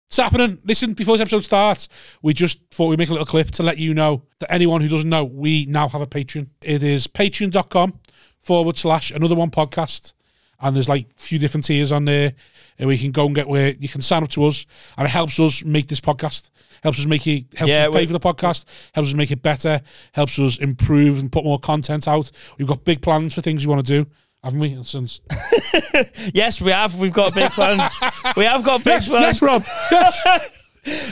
It's happening. Listen, before this episode starts, we just thought we'd make a little clip to let you know that anyone who doesn't know, we now have a Patreon. It is patreon.com/another one podcast. And there's like a few different tiers on there. And we can go and get where you can sign up to us. And it helps us make this podcast. Helps us make it, helps us pay for the podcast. Helps us make it better. Helps us improve and put more content out. We've got big plans for things we want to do. Haven't we? Since yes, we have. We've got big plans. We have got big plans. Yes, Rob. Yes.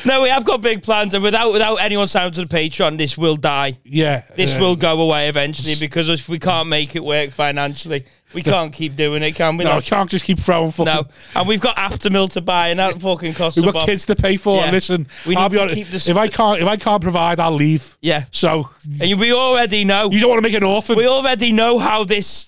No, we have got big plans, and without anyone signing to the Patreon, this will die. Yeah. This will go away eventually, because if we can't make it work financially, we can't keep doing it, can we? No, we can't just keep throwing fucking... No, and we've got Aftermill to buy, and that fucking costs. We've got kids to pay for. Yeah. Listen, I'll be honest, if I can't provide, I'll leave. Yeah. So... And we already know. You don't want to make an orphan. We already know how it's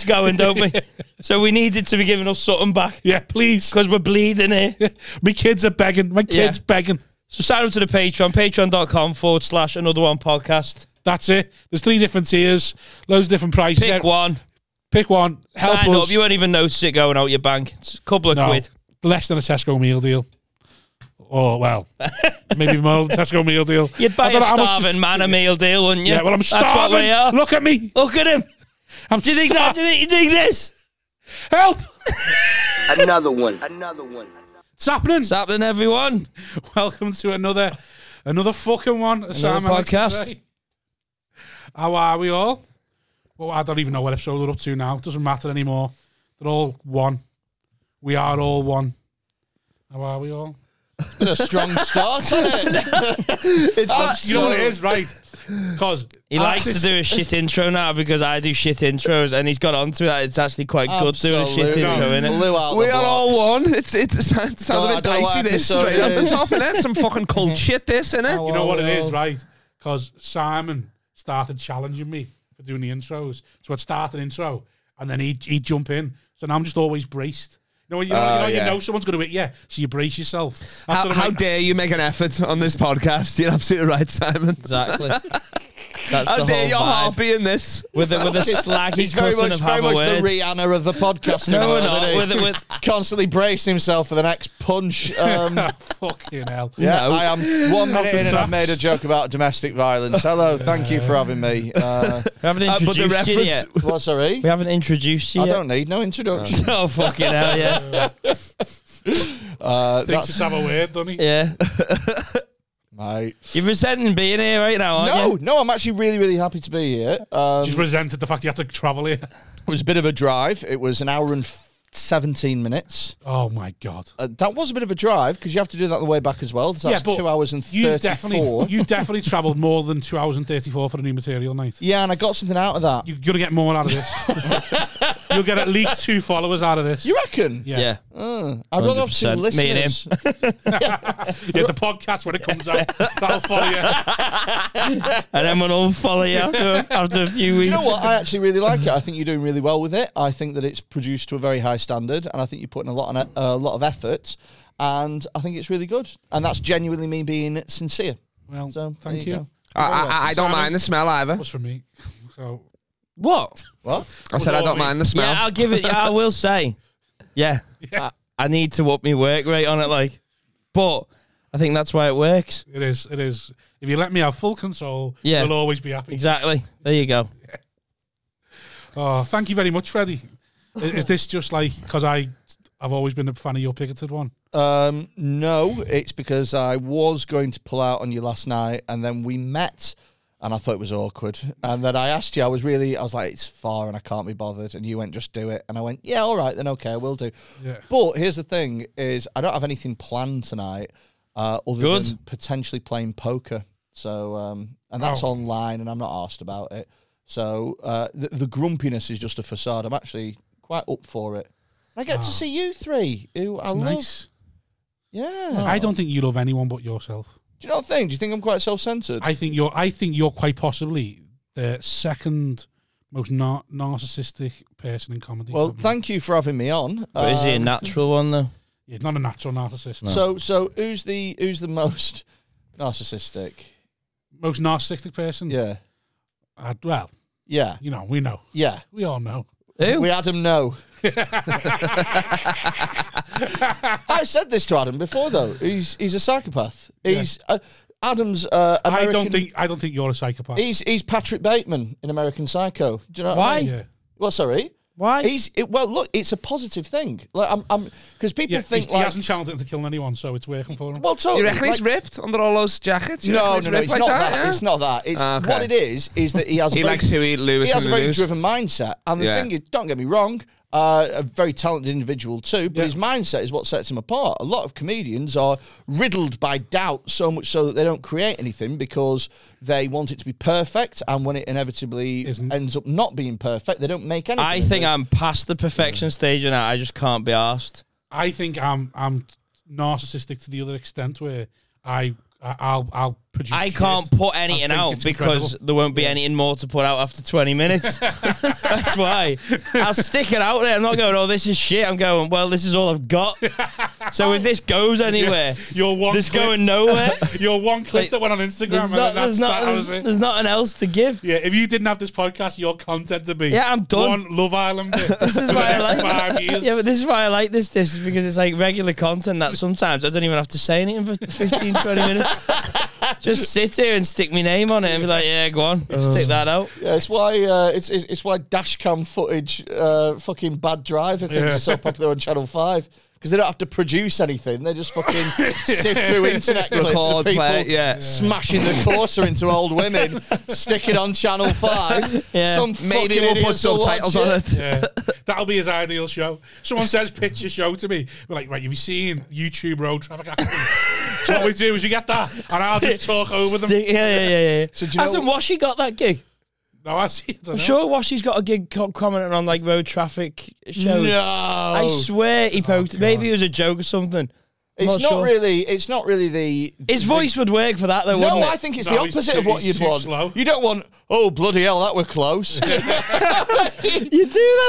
going, don't we? So we needed to be giving us something back. Yeah, please. Because we're bleeding here. Yeah. My kids are begging. My kids begging. So sign up to the Patreon, patreon.com/another one podcast. That's it. There's 3 different tiers, loads of different prices. Pick one. Pick one. Help sign us. Up. You won't even notice it going out your bank. It's a couple of quid. Less than a Tesco meal deal. Oh, well, maybe more than a Tesco meal deal. You'd buy a starving man a meal deal, wouldn't you? Yeah, well, I'm starving. That's what we are. Look at me. Look at him. Do you think that? Do you think this? Help! Another one. It's happening. It's happening, everyone. Welcome to another fucking one. Another podcast. How are we all? Well, I don't even know what episode we're up to now. It doesn't matter anymore. They're all one. We are all one. How are we all? It's been a strong start, isn't it? You know what it is, right? Because he likes to do a shit intro now because I do shit intros, and he's got onto that. It's actually quite good doing a shit intro, isn't it? We are all one. It sounds a bit dicey, this. Straight off the top, innit? Some fucking cult shit, this, innit? You know what it is, right? Because Simon started challenging me for doing the intros. So I'd start an intro, and then he'd jump in. So now I'm just always braced. You know someone's going to hit you, so you brace yourself. How dare you make an effort on this podcast? You're absolutely right, Simon. Exactly. That's how the dare whole your vibe. heart be in this? With a slaggy He's very much the Rihanna of the podcast. No, we're not. With constantly bracing himself for the next punch. Fucking hell. Yeah, no. I am 1 minute in and I've made a joke about domestic violence. Hello, thank you for having me. We haven't introduced you yet. What, sorry? We haven't introduced you yet. I don't need no introduction. Oh, fucking hell, yeah. Thinks it's have a word, doesn't he? Yeah. Mate. You're resenting being here right now, aren't you? No, I'm actually really, really happy to be here. Just resented the fact you had to travel here. It was a bit of a drive. It was an hour and 17 minutes. Oh, my God. That was a bit of a drive, because you have to do that on the way back as well. So that's 2 hours and 34. You definitely travelled more than 2 hours and 34 for the new material night. Yeah, and I got something out of that. You're going to get more out of this. You'll get at least 2 followers out of this. You reckon? Yeah. I'd rather have 2 listeners. Me and him. Yeah, the podcast when it comes out, that'll follow you. And then we'll all follow you after a few weeks. Do you know what? I actually really like it. I think you're doing really well with it. I think that it's produced to a very high standard, and I think you put in a lot of effort, and I think it's really good. And that's genuinely me being sincere. Well, so thank you. I don't mind the smell either. Was for me. So what? I said I don't mind the smell. Yeah, I'll give it. Yeah, I will say. Yeah. I need to up my work rate on it, like. But I think that's why it works. It is. If you let me have full control, you'll always be happy. Exactly. There you go. Yeah. Oh, thank you very much, Freddy. Is this just like because I've always been a fan of your picketed one? No, it's because I was going to pull out on you last night, and then we met, and I thought it was awkward. And then I asked you, I was like, it's far and I can't be bothered. And you went, just do it. And I went, yeah, all right, then okay, I will do. Yeah. But here's the thing, is I don't have anything planned tonight other than potentially playing poker. So, and that's online, and I'm not asked about it. So the grumpiness is just a facade. I'm actually quite up for it. I get to see you 3, who I love. Nice. Yeah. I don't think you love anyone but yourself. Do you not think? Do you think I'm quite self-centered? I think you're quite possibly the second most narcissistic person in comedy. Well, thank you for having me on. But is he a natural one though? He's not a natural narcissist. No. So who's the most narcissistic? Most narcissistic person? Yeah. Well. Yeah. You know, we know. Yeah. We all know. Who? We had him know. I said this to Adam before, though. He's a psychopath. He's Adam's American... I don't think you're a psychopath. He's Patrick Bateman in American Psycho. Do you know Why? what I mean? Yeah. Well, sorry. Why? Well, look, it's a positive thing. Like I'm because people think he hasn't challenged it into killing anyone, so it's working for him. Well, totally. You reckon he's ripped under all those jackets? No, it's not that. It's not that. It's what it is that he has. He likes Huey Lewis. He has a very Lewis. driven mindset, and the thing is, don't get me wrong. A very talented individual too, but his mindset is what sets him apart. A lot of comedians are riddled by doubt, so much so that they don't create anything because they want it to be perfect, and when it inevitably ends up not being perfect, they don't make anything. I think I'm past the perfection stage, and I just can't be arsed. I think I'm narcissistic to the other extent where I'll produce. I can't put anything out because there won't be anything more to put out after 20 minutes. That's why. I'll stick it out there. I'm not going, oh, this is shit. I'm going, well, this is all I've got. So if this goes anywhere, this going nowhere. Your one clip that went on Instagram. There's nothing else to give. Yeah, if you didn't have this podcast, your content to be. Yeah, I'm done. One Love Island bit. This is why I like 5 years. Yeah, but this is why I like this is because it's like regular content that sometimes I don't even have to say anything for 15, 20 minutes. Just sit here and stick my name on it and be like, yeah, go on, stick that out. Yeah, it's why it's why dashcam footage, fucking bad driver things are so popular on Channel 5. Because they don't have to produce anything. They just fucking sift through internet clips of people smashing the Corsa into old women, stick it on Channel 5. Yeah. Maybe we'll put subtitles on it. Yeah. That'll be his ideal show. Someone says, pitch your show to me. We're like, right, have you seen YouTube road traffic accident? So what we do is we get that, and I'll just talk over them. Yeah. So hasn't Washi got that gig? No, I see it. I'm sure Washi's got a gig commenting on like road traffic shows. No, I swear he poked. Maybe it was a joke or something. It's not really. It's not really the. His voice would work for that, though, wouldn't it? No, I think it's the opposite of what you'd want. Slow. You don't want. Oh bloody hell, that were close. You do that.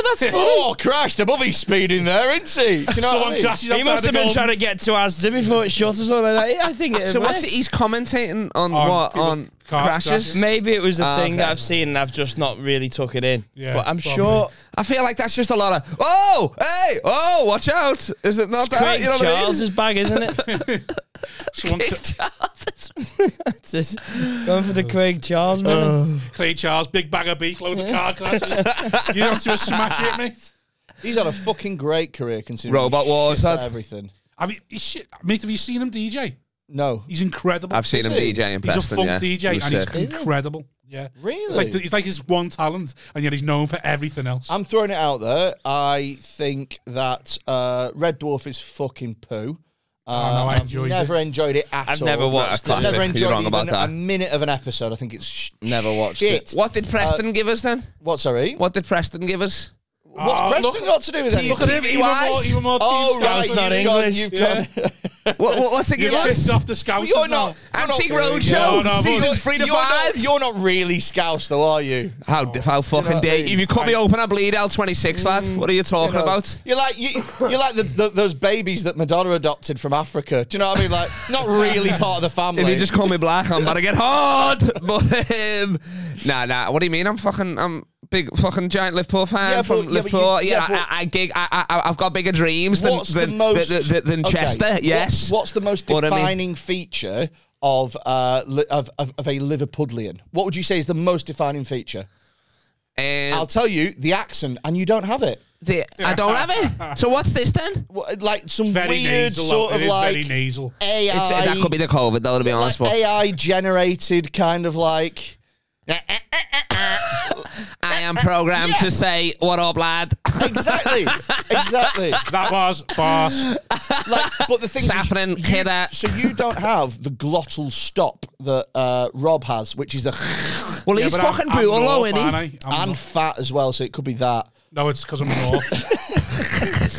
That's funny. Oh Christ, above he's speeding there, isn't he? Do you know what I mean? He must have been trying to get to Asda before it shut or something like that. I think it. So what's it, he's commentating on what on crashes? Maybe it was a thing that I've seen and I've just not really took it in. Yeah, but I'm sure. I feel like that's just a lot of watch out. Is it not that? Craig Charles's bag, isn't it? Craig Charles. Going for the Craig Charles man. Craig Charles, big bag of beef, load of car crashes. You don't to smash it, mate. He's had a fucking great career considering Robot Wars had everything. Have you seen him DJ? No. He's incredible. I've seen him DJ in Preston. He's a funk DJ and he's incredible. Yeah. Really? It's like his one talent, and yet he's known for everything else. I'm throwing it out there. I think that Red Dwarf is fucking poo. I never enjoyed it at all. I've never watched it. I've never enjoyed wrong about that. a minute of an episode. I think it's never watched it. What did Preston give us then? What, sorry? What did Preston give us? What's Preston got to do with anything? Look at him, even more oh, right, not English. You've got what's it give us? Off the Scouts. You're not. Antique Roadshow. Seasons 3 to 5. You're not really Scouse, though, are you? How fucking dare you? If you cut me open, I bleed L26, lad. What are you talking about? You're like those babies that Madonna adopted from Africa. Do you know what I mean? Like, not really part of the family. If you just call me black, I'm about to get hard. But nah. What do you mean? I'm big fucking giant Liverpool fan from Liverpool. I've got bigger dreams than Chester. Yes. What's the most defining feature of a Liverpudlian? What would you say is the most defining feature? I'll tell you, the accent, and you don't have it. I don't have it. So what's this then? Like some very weird nasal, sort of like very nasal. AI. That could be the COVID, though, to be honest. Like AI generated kind of like. I am programmed to say, what up, lad? Exactly. That was boss. But the thing is, happening, kidder. So you don't have the glottal stop that Rob has, which is the. Well, he's fucking brutal, though, isn't he? And fat as well, so it could be that. No, it's because I'm north.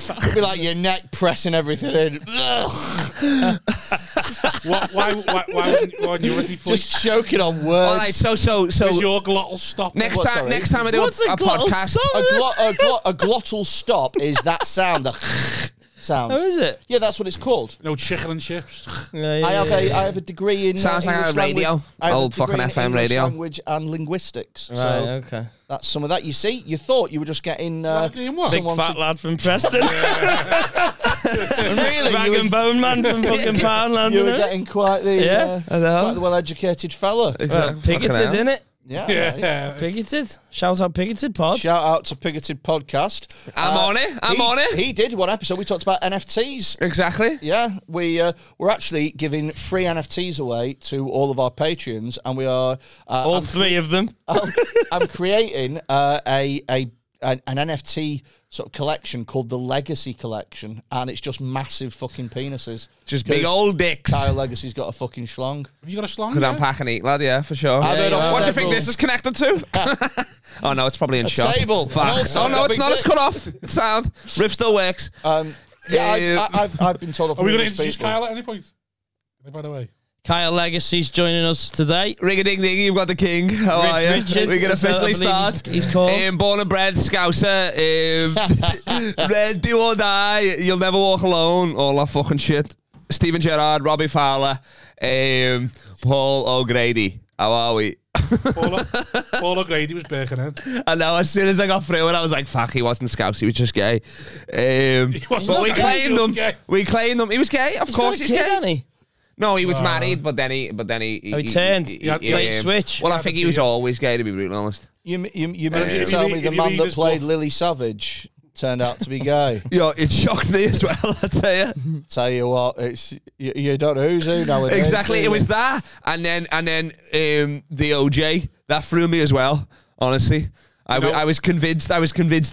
It could be like your neck pressing everything in. Why wouldn't you just choking on words? All right, so is your glottal stop? Next time I do a podcast, a glottal stop is that sound. sound. Oh, is it? Yeah, that's what it's called. No chicken and chips. Yeah, I have a degree in sounds like a radio, old fucking FM radio, language and linguistics. Right, so okay. that's some of that. You see, you thought you were just getting Big fat lad from Preston. Really, Rag and bone man from fucking Poundland. You were getting quite the I quite the well-educated fella. Pigoted, innit? Yeah. Pigoted. Shout out Pigoted Pod. Shout out to Pigoted Podcast. I'm on it. He did one episode. We talked about NFTs. Exactly. Yeah, we're actually giving free NFTs away to all of our Patreons, and we are all three of them. I'm creating an NFT sort of collection called the Legacy Collection, and it's just massive fucking penises. Just big old dicks. Kyle Legacy's got a fucking schlong. Have you got a schlong? Could unpack and eat, lad, yeah, for sure. What do you think this is connected to? Oh, no, it's probably in shot. Table. Fuck. Oh, no, it's not. It's cut off. It's sound. Riff still works. Yeah, I've been told off. Are we going to introduce Kyle at any point? By the way. Kyle Legacy's joining us today. Ring-a-ding-ding, you've got the king. How are you? Richard, we can officially start. He's called. Born and bred, Scouser. Red, do or die. You'll never walk alone. All that fucking shit. Stephen Gerrard, Robbie Fowler, Paul O'Grady. How are we? Paul O'Grady was Birkenhead. I know, as soon as I got through it, I was like, fuck, he wasn't Scouse, he was just gay. But we claimed him. We claimed him. He was gay, of course he's gay. Hasn't he? No, he was married, but then he turned. Late switch. Well, I think he was always gay, to be brutally honest. You mean to tell me the man that played Lily Savage turned out to be gay? Yeah, it shocked me as well, I tell you. Tell you what, it's you don't know who's who nowadays. Exactly, it was that, and then the OJ that threw me as well. Honestly, I was convinced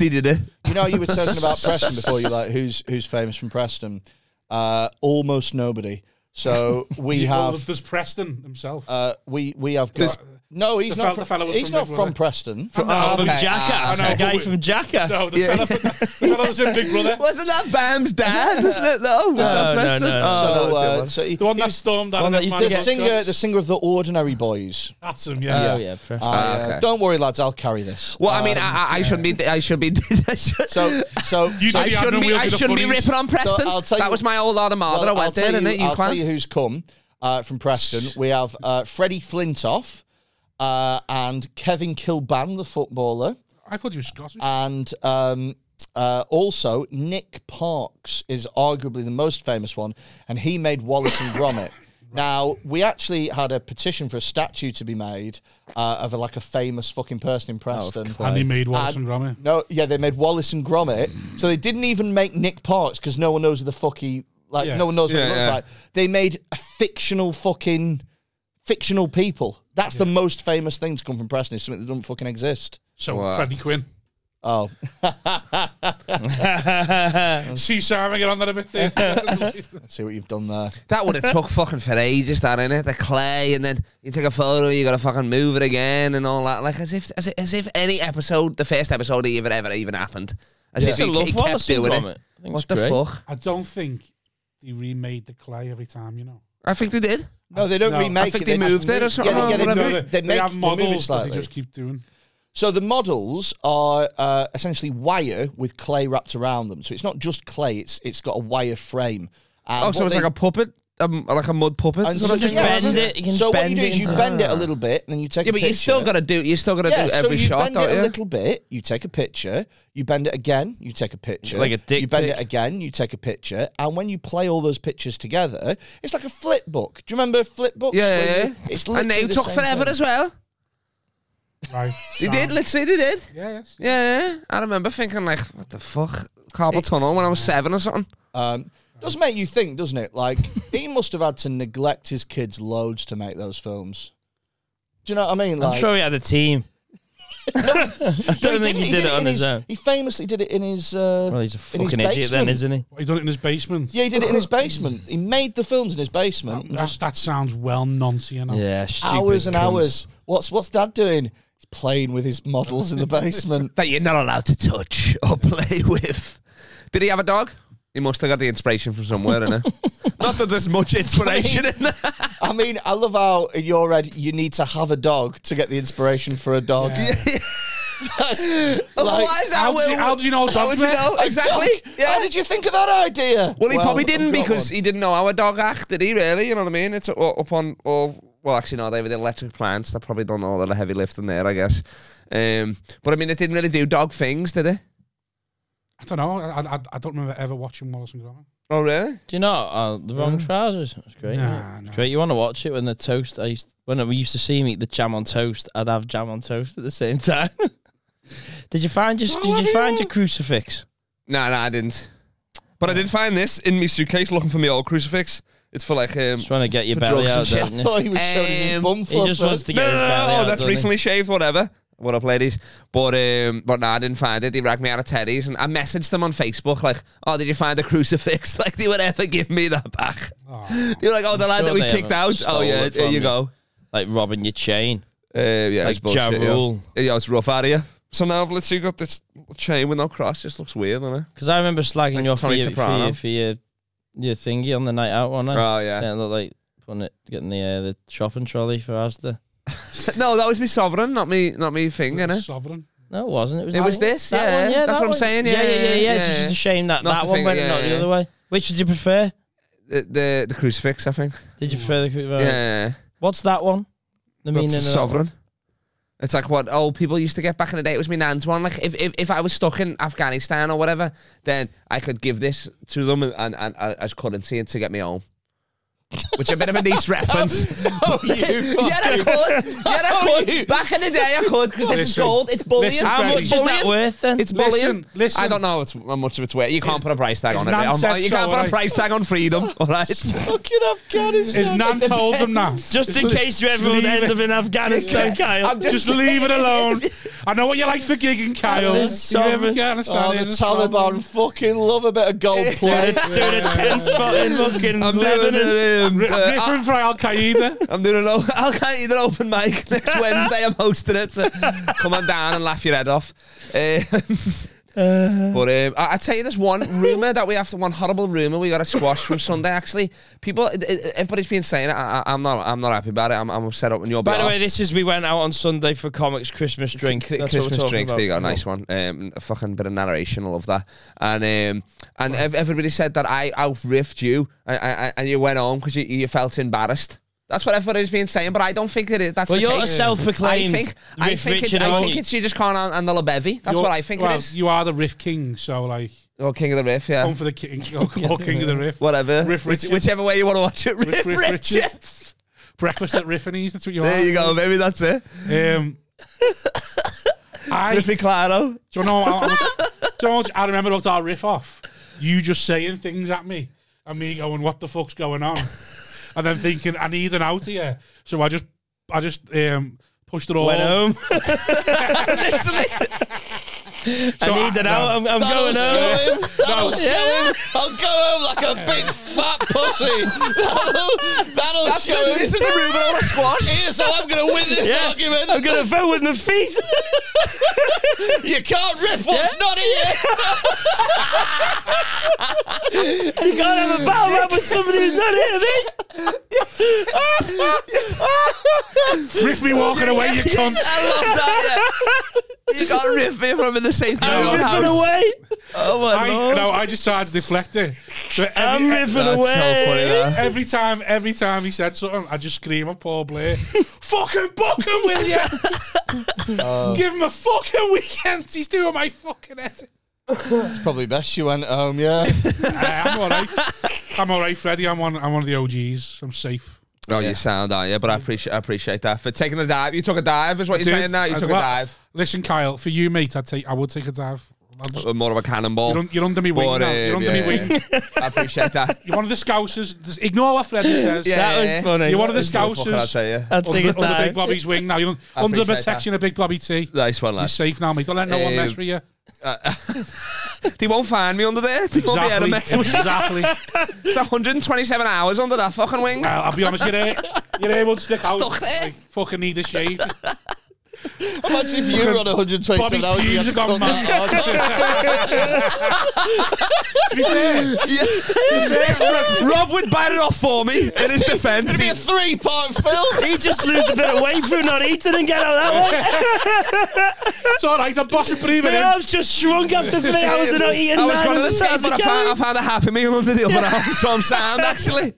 he did it. You know, you were talking about Preston before. You like who's famous from Preston? Almost nobody. So we have. There's Preston himself. We have got. No, he's not. He's not from Preston. From Jackass. A guy from Jackass. No, the fella was in Big Brother. Wasn't that Bam's dad? Isn't it? No, no. So the one that stormed out. The singer of the Ordinary Boys. That's him. Yeah. Oh yeah, Preston. Don't worry, lads. I'll carry this. Well, I mean, I shouldn't be. I shouldn't be ripping on Preston. That was my old alma mater. I went there, and I'll tell you who's come from Preston. We have Freddie Flintoff. And Kevin Kilban, the footballer. I thought he was Scottish. And also, Nick Parks is arguably the most famous one, and he made Wallace and Gromit. Now, we actually had a petition for a statue to be made of a famous fucking person in Preston. And he made Wallace and Gromit. No, yeah, they made Wallace and Gromit. So they didn't even make Nick Parks because no one knows who the fuck he... no one knows what he looks like. They made a fictional people. That's the most famous thing to come from Preston. Is something that doesn't fucking exist. So Freddy Quinne. Oh. See Sarah get on that a bit there. Let's see what you've done there. That would have took fucking for ages, that, innit? The clay, and then you take a photo, you gotta fucking move it again and all that. Like as if any episode, the first episode ever even happened. As if he kept doing it. What the fuck? I don't think they remade the clay every time, you know. I think they did. No, they don't remake it. I think they moved it or something. They have models that they just keep doing. So the models are essentially wire with clay wrapped around them. So it's not just clay; it's got a wire frame. So it's like a puppet, like a mud puppet. And so just bend it. You can so bend what you do is you bend it a little bit, and then you take. Yeah, but you still got to do. You still got to do every shot, don't you? You bend it a little bit. You take a picture. You bend it again. You take a picture. Like a dick. You bend it again. You take a picture. And when you play all those pictures together, it's like a flip book. Do you remember flip books? Yeah. It's and they took forever as well. Right. They did. Let's say they did. Yes. Yeah. I remember thinking like, what the fuck, carpal tunnel when I was 7 or something. Does make you think, doesn't it? Like, he must have had to neglect his kids loads to make those films. Do you know what I mean? I'm sure he had a team. I don't think he did it on his own. He famously did it in his. Well, he's a fucking idiot then, isn't he? He done it in his basement. Yeah, he did it in his basement. He made the films in his basement. That sounds well noncy enough. Yeah, stupid hours and cunts. hours. What's Dad doing? He's playing with his models in the basement that you're not allowed to touch or play with. Did he have a dog? He must have got the inspiration from somewhere, innit? Not that there's much inspiration in there. I mean, I love how in your head you need to have a dog to get the inspiration for a dog. Yeah. How do you know dogs work? Exactly. Yeah. How did you think of that idea? Well, he probably didn't because he didn't know how a dog acted, did he, really? You know what I mean? It's up on... Well, actually, no, they were the electric plants. They probably done all of the heavy lifting there, I guess. But, I mean, it didn't really do dog things, did it? I don't know. I don't remember ever watching Wallace and Gromit. Oh, really? Do you know the wrong trousers? It's great. Nah. It's great. You want to watch it when the toast... When we used to see him eat the jam on toast, I'd have jam on toast at the same time. Did you find your crucifix? No, I didn't. But I did find this in my suitcase looking for my old crucifix. It's for like... just trying to get your belly out, I thought he was showing his bum. He just wants to get his belly out. That's recently shaved, whatever. What up, ladies? But no, I didn't find it. They ragged me out of Teddy's, and I messaged them on Facebook like, "Oh, did you find the crucifix?" Like they would ever give me that back. They were like, "Oh, the lad that we kicked out." Oh yeah, there you go. Like robbing your chain. Yeah, like Ja Rule. Yeah, it's rough out of you. So now I've literally got this chain with no cross. Just looks weird, doesn't it? Because I remember slagging like you off for your thingy on the night out, wasn't I? Oh yeah. Saying it looked like getting the shopping trolley for Asda. No, that was me sovereign, not me thing, innit? Sovereign. No, it wasn't. It was this, that yeah. one, yeah. That's what I'm saying, yeah. It's just a shame that one went not the other way. Which did you prefer? The crucifix, I think. Did you prefer the crucifix? Yeah. What's that one? The meaning of sovereign. It's like what old people used to get back in the day. It was my nan's one. Like if I was stuck in Afghanistan or whatever, then I could give this to them and as currency and to get me home. Which a bit of a niche reference. Oh, you yeah, I could. Back in the day, I could because this is gold. It's bullion. How much is that worth then? It's bullion. Listen. I don't know how much of it's worth. You can't put a price tag on it. You can't put a price tag on freedom. All right. Fucking Afghanistan. His nan told him that. Just in case you ever would end up in Afghanistan, Kyle. Just leave it alone. I know what you like for gigging, Kyle. The Taliban fucking love a bit of gold plate. Doing a 10 spot in fucking Lebanon. Different for Al Qaeda. I'm doing an Al Qaeda open mic next Wednesday. I'm hosting it. So come on down and laugh your head off. But I tell you, there's one rumor that one horrible rumor we got to squash from Sunday. Actually, everybody's been saying it. I'm not happy about it. I'm upset up on your behalf. By the way, we went out on Sunday for Comics Christmas drink. Christmas drinks. There you go, nice one. A fucking bit of narration. I love that. And everybody said that I out-riffed you, and you went home because you felt embarrassed. That's what everybody's been saying, but I don't think it is. That's the case. Well, you're a self-proclaimed. I think it's you just can't on the bevy. That's what I think it is. You are the riff king, so like. Oh, king of the riff, yeah. Come for the king, king of the riff. Whatever. Riff whichever way you want to watch it. Riff Richard. Breakfast at Riffinies. That's what you are. There you go, maybe that's it. Riffy Claro. Do you know I remember about our riff off. You just saying things at me, and me going, "What the fuck's going on?" And then thinking, I need an out here. So I just pushed it all. Went home. Literally. I need it out. I'm going home. That'll show him. I'll go home like a big fat pussy. That'll show him. This is the Ruben on a squash. Here, so I'm going to win this argument. I'm going to vote with my feet. You can't riff what's not here. You can't have a battle rap with somebody who's not here, mate. Riff me walking away, you cunt. I love that, yeah. You can't riff me from in the safety of your house. I'm riffing away. Oh my Lord. No, I just started to deflect it. So I'm riffing away. So funny, that. Every time he said something, I just scream at Paul Blair, fucking book him, will you? Give him a fucking weekend. He's doing my fucking head. It's probably best you went home, yeah. I'm alright. I'm alright, Freddy. I'm one of the OGs. I'm safe. Oh, you sound, aren't you? But I appreciate that. For taking a dive. You took a dive, is what you're saying now? You took a dive. Listen, Kyle, for you, mate, I would take a dive. More of a cannonball. You're under me wing now. You're under me wing. I appreciate that. You're one of the Scousers. Just ignore what Freddy says. Yeah, that was funny. You're one of the Scousers. I'll tell you. I'll take a dive. Under Big Blobby's wing now. You're under the protection of Big Blobby T. Nice one, lad. You're safe now, mate. Don't let no one mess with you. They won't find me under there. They won't be able to mess with Exactly. It's 127 hours under that fucking wing. Well, I'll be honest, you're able to stick out. Stuck there. Like, fucking need a shade. Imagine if you were on 127 Bobby's hours. pews have gone mad. To be fair, Rob would bite it off for me in his defence. It'd be a 3-part film. He just lose a bit of weight through not eating and get out that way. it's all right. I'm bossing breathing My in. arms just shrunk after 3 hours of not eating. I was going to say, but I found a Happy Meal under the other arm, so I'm sound, actually.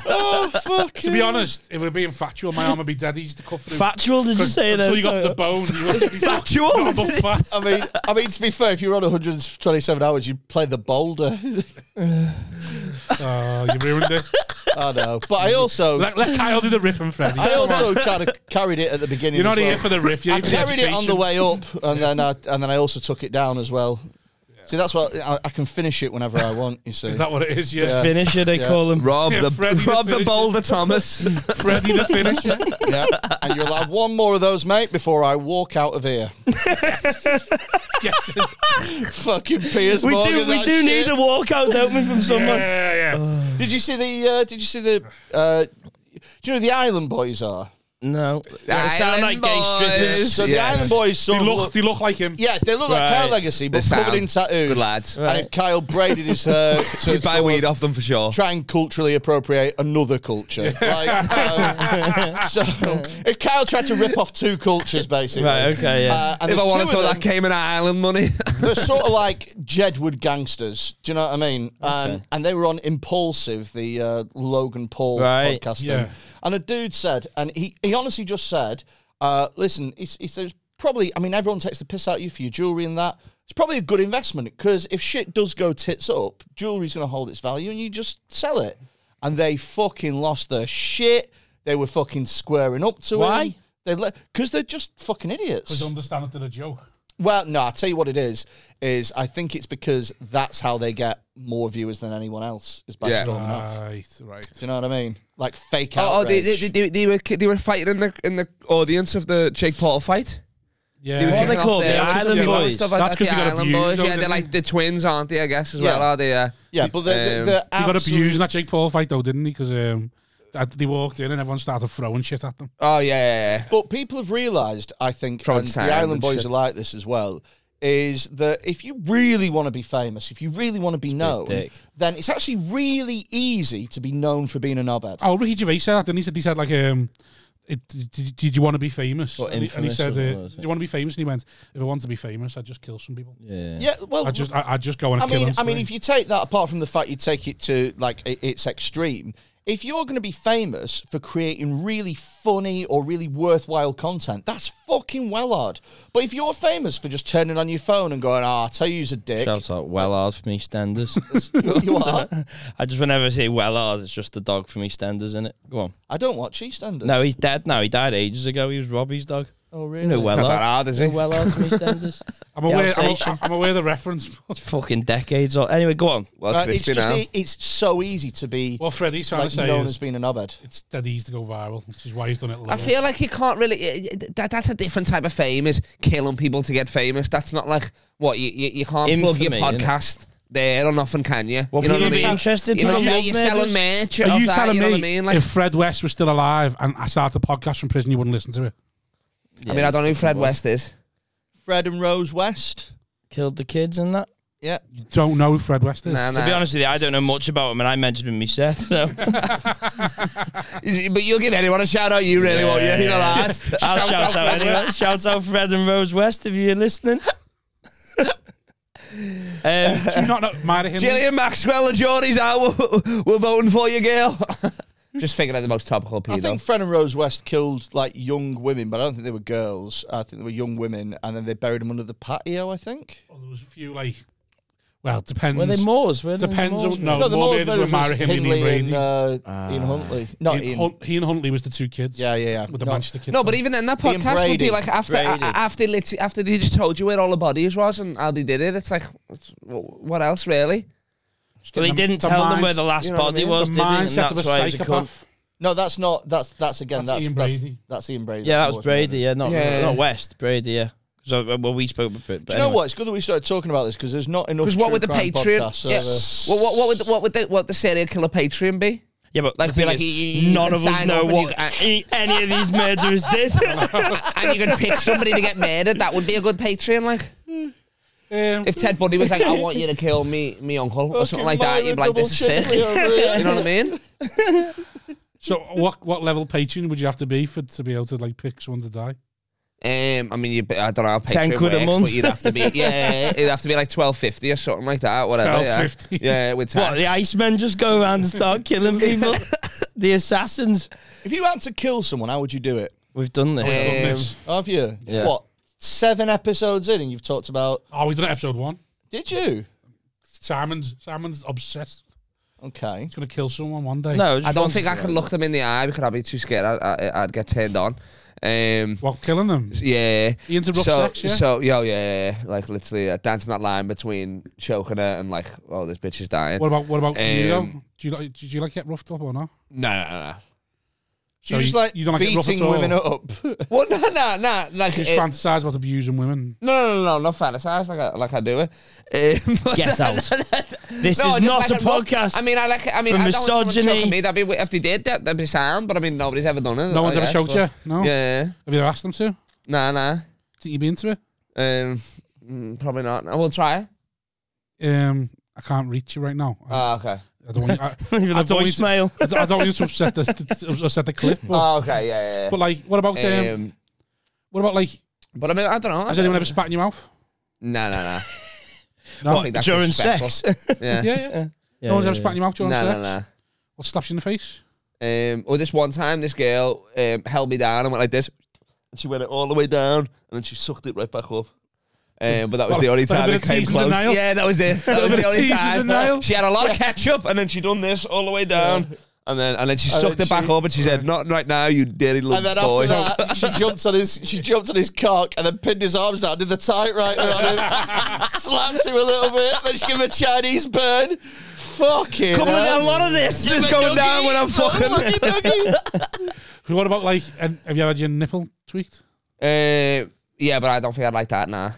Oh, fuck. To be honest, if we're being factual, my arm would be dead easy to cut through. Factual, did you say that? Until you got to the bone. Factual? Fat. I mean, to be fair, if you were on 127 hours, you'd play the boulder. Oh, you ruined it. I know. But I also... Let Kyle do the riff and Freddy. I also kind of carried it at the beginning. You're not here for the riff. You're I here for the carried it on the education. way up, and then I also took it down as well. See, that's what I can finish it whenever I want. You see, Is that what it is? Yeah. Finisher, they call him. Rob, Yeah, Freddy the Boulder Thomas. Freddy the finisher. Yeah, and you're allowed one more of those, mate, before I walk out of here. Get it. Fucking Piers We Morgan. do need a walkout, don't we, from someone? Yeah. Did you see the? Do you know who the Island Boys are? No. They sound like gay strippers. So the Island Boys sort of They look like him. Yeah, they look like Kyle Legacy, but covered in tattoos. Good lads. And if Kyle braided his hair to You'd buy sort weed of off them for sure. try and culturally appropriate another culture. So if Kyle tried to rip off two cultures, basically. Right, okay, yeah. And If I there's wanted two some of of them, that Cayman Island money. they're sort of like Jedward gangsters. Do you know what I mean? And they were on Impulsive, the Logan Paul podcast thing. And a dude said, and he honestly just said, listen, he says, probably, I mean, everyone takes the piss out of you for your jewellery and that. It's probably a good investment because if shit does go tits up, jewellery's going to hold its value and you just sell it. And they fucking lost their shit. They were fucking squaring up to him. Why? Because they're just fucking idiots. Because understand it to the joke. Well, no, I'll tell you what it is I think it's because that's how they get more viewers than anyone else is by storming off. Right. Do you know what I mean? Like fake Oh, outrage. they were fighting in the audience of the Jake Paul fight. Yeah. What are they called? The Island Boys. Stuff like That's that. 'cause The they got Island abused, Boys. don't Yeah, they? they're like the twins, aren't they? I guess as well, are they? Yeah, but they're He got abused in that Jake Paul fight, though, didn't he? Because they walked in and everyone started throwing shit at them. Oh, yeah. But people have realised, I think, Throwing and the sand Island and Boys shit. are like this as well, is that if you really want to be famous, if you really want to be known, then it's actually really easy to be known for being a knobhead. Oh, Ricky Gervais said that, didn't he? He said like, did you want to be famous? And he said, did you want to be famous? And he went, if I want to be famous, I'd just kill some people. Yeah, well, I'd just go and kill them. I mean, if you take that, apart from the fact you take it to like its extreme, if you're going to be famous for creating really funny or really worthwhile content, that's fucking well hard. But if you're famous for just turning on your phone and going, I'll tell you a dick. Shout out well hard from EastEnders. You are? I just, whenever I say well hard, it's just the dog from EastEnders, isn't it? Go on. I don't watch EastEnders. No, he's dead now. He died ages ago. He was Robbie's dog. Oh, really? You know well Not hard. that hard, is it? Well hard from EastEnders. I'm aware of the reference. It's fucking decades old. Anyway, go on. Well, it's crispy just now. It's so easy to be What Freddy's trying like, to say known is as being a knobhead. it's dead easy to go viral, which is why he's done it. I feel like you can't really. That's a different type of fame. Is killing people to get famous. That's not like what you can't plug your Infamy, podcast there or nothing, can you? Well, you know people what I be mean? interested. You know, people love you're murders. selling merch. Are you telling you know me what I mean? Like, if Fred West was still alive and I started a podcast from prison, you wouldn't listen to it? I mean, I don't know who Fred West is. Fred and Rose West. Killed the kids and that. Yeah. You don't know who Fred West is? Nah. To be honest with you, I don't know much about him, and I mentioned him in my set. So. But you'll give anyone a shout out, you really won't you? You're not asked. I'll shout out anyway. Shout out Fred and Rose West if you're listening. Do you not know Myra Hindley? Gillian Maxwell and Geordie's out. We're voting for you, girl. Just figuring out the most topical people. I think Fred and Rose West killed like young women, but I don't think they were girls. I think they were young women, and then they buried them under the patio, I think. Well, there was a few like. Well, it depends. Were they Moors? Depends. Moors, No, the more Moors murders were Myra Hindley and Brady. Ian Huntley. Not Ian. He and Huntley was the two kids. Yeah. With the Manchester kids. No, but even then, that podcast would Brady. be like after they just told you where all the bodies was and how they did it. It's like, what else, really? Well, he didn't tell them where the last you know what I body mean? was, the did he? And mindset of a that's why he was a cunt. psychopath. No, that's not. That's again. That's Ian Brady. That's Ian Brady. Yeah, that That's was Brady. Yeah, Yeah. not West. Brady. Yeah. So, well, we spoke a bit. Do you know what? It's good that we started talking about this because there's not enough. Because what would the true crime Patreon? podcasts, so Yeah. Well, what would the serial killer Patreon be? Yeah, but like, none of us know what any of these murderers did. And you can pick somebody to get murdered. That would be a good Patreon, like. If Ted Bundy was like, I want you to kill me uncle or something like that, you'd be like, this is sick. You know what I mean? So what level Patreon would you have to be to be able to like pick someone to die? I mean, I don't know how Patreon 10 quid works, a month. but you'd have to be, it'd have to be like $12.50 or something like that, whatever. $12.50. Yeah, with tax. What, the Icemen just go around and start killing people? The assassins. If you had to kill someone, how would you do it? We've done this. Have you? Yeah. What, 7 episodes in and you've talked about... Oh, we done episode 1. Did you? Simon's obsessed. Okay. He's going to kill someone one day. No, I don't think I can look them in the eye because I'd be too scared. I'd get turned on. What, killing them? Yeah. You into rough sex, yeah? So, yeah. Like, literally dancing that line between choking her and like, oh, this bitch is dying. What about you, though? Do you like get roughed up or not? No. So you just like you don't like beating women up? Well, no. Like, you just fantasize about abusing women. No, not fantasize like I do it. Get out. This is not a podcast. I mean, I like. I mean, I don't want someone choking me. That'd be if they did that'd be sound. But I mean, nobody's ever done it. No one's ever choked you. No. Yeah. Have you ever asked them to? Nah. Think you'd be into it? Probably not. I will try. I can't reach you right now. Oh, okay. I don't want you, Even a voicemail. I don't want you to upset the clip. But, Oh, okay, yeah. but like, what about like? But I mean, I don't know. Has anyone ever spat in your mouth? Nah. No. I think that's During disrespectful. sex? Yeah. No one's ever spat in your mouth during sex? Nah. What slaps you in the face? Or this one time, this girl held me down and went like this. And she went all the way down, and then she sucked it right back up. But that was the only time it came close. Yeah, that was it. That was the only time. She had a lot of ketchup, and then she done this all the way down. Yeah. And then she sucked it back up, and she said, "Not right now, you dirty little boy." And then after that, she jumped on his cock, and then pinned his arms down, did the tight right on him, slaps him a little bit, then she gave him a Chinese burn. Fucking come on, a lot of this is going down when I'm fucking. What about like? Have you ever had your nipple tweaked? Yeah, but I don't think I'd like that. Nah.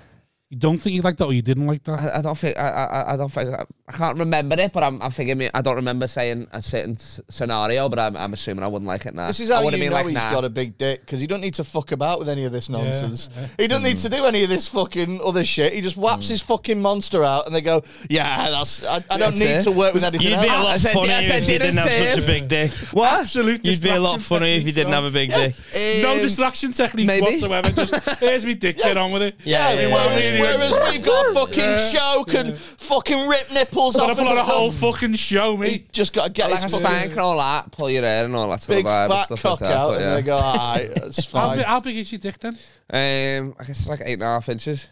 You don't think you like that, or you didn't like that? I don't think. I don't think. I can't remember it, but I'm thinking. I don't remember saying a certain scenario, but I'm assuming I wouldn't like it now. This is how you know like, he's got a big dick, because he don't need to fuck about with any of this nonsense. Yeah. He doesn't need to do any of this fucking other shit. He just whaps his fucking monster out, and they go, "Yeah, that's. I don't need to work with anything else." You'd be a lot funnier if you didn't have such a big dick. What? Absolute. You'd be a lot funnier if you didn't have a big dick. No distraction technique whatsoever. Just here's me dick. Get on with it. Yeah. Whereas we've got a fucking choke and fucking rip nipples off. Put on a whole fucking show, mate. You just got to get like a spank and all that, pull your hair and all that sort big of vibe fat and stuff cock like that, out, but, and they go, alright, that's fine. How big is your dick then? I guess it's like 8.5 inches.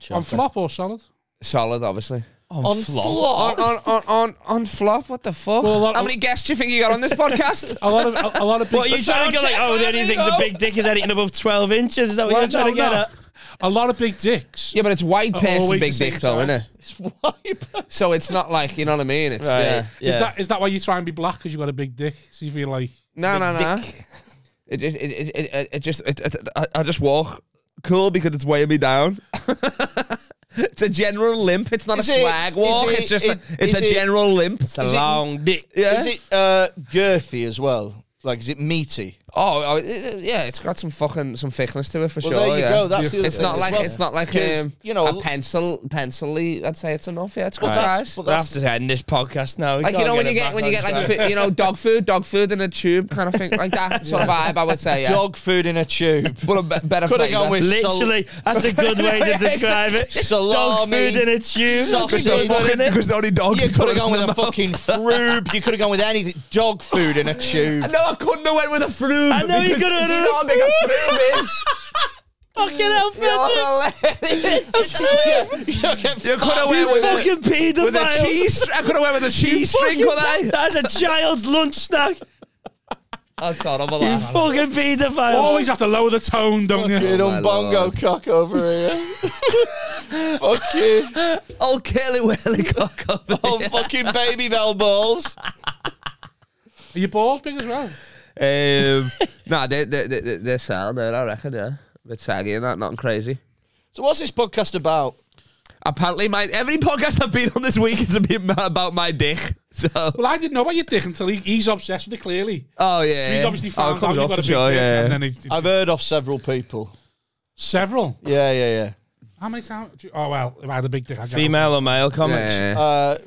On flop or solid? Solid, obviously. On flop? On flop? What the fuck? Well, how many guests do you think you got on this podcast? a lot of big. What, are you trying to go like, oh, the only thing's a big dick is anything above 12 inches? Is that what you're trying to get at? A lot of big dicks. Yeah, but it's white person big dick though, isn't it? It's white. So it's not like, you know what I mean? It's right. Yeah. Is that why you try and be black, because you got a big dick? So you feel like no. I just walk cool because it's weighing me down. It's a general limp. It's not a swag walk. It's just a general limp. It's a long dick. Yeah. Is it girthy as well? Like, is it meaty? Oh, yeah, it's got some thickness to it for sure. There you go. That's the other it's thing. Not like you know, a pencil-y. I'd say it's enough. Yeah, it's good size. We'll have to end this podcast now. Like, you know, when you get like you know, dog food in a tube kind of thing, like that sort of vibe. I would say, yeah. Dog food in a tube. But a better Could have gone with literally. That's a good way to describe it. Salami, dog food in a tube. Sausage. Because only dogs. You could have gone with a fucking froob. You could have gone with anything. Dog food in a tube. No, I couldn't have went with a froob. I know you could have. Do you know how big a froob is? Fucking hell, Freddy. You could have went with a cheese. I could have went with a cheese string, could I? That's a child's lunch snack. That's horrible. You fucking paedophile. Always have to lower the tone, don't you? You don't bongo cock over here. Fuck you. Old curly whirly cock over Oh, fucking baby bell balls. Are your balls big as well? Nah, they're sound, I reckon, yeah. A bit saggy and that, nothing crazy. So what's this podcast about? Apparently, every podcast I've been on this week is a bit about my dick. So. Well, I didn't know about your dick until he's obsessed with it, clearly. Oh, yeah. So he's obviously found out you've got a big dick. Yeah. And then I've heard of several people. Several? Yeah. How many times? Oh, well, if I had a big dick, I'd Female or male comics? Yeah.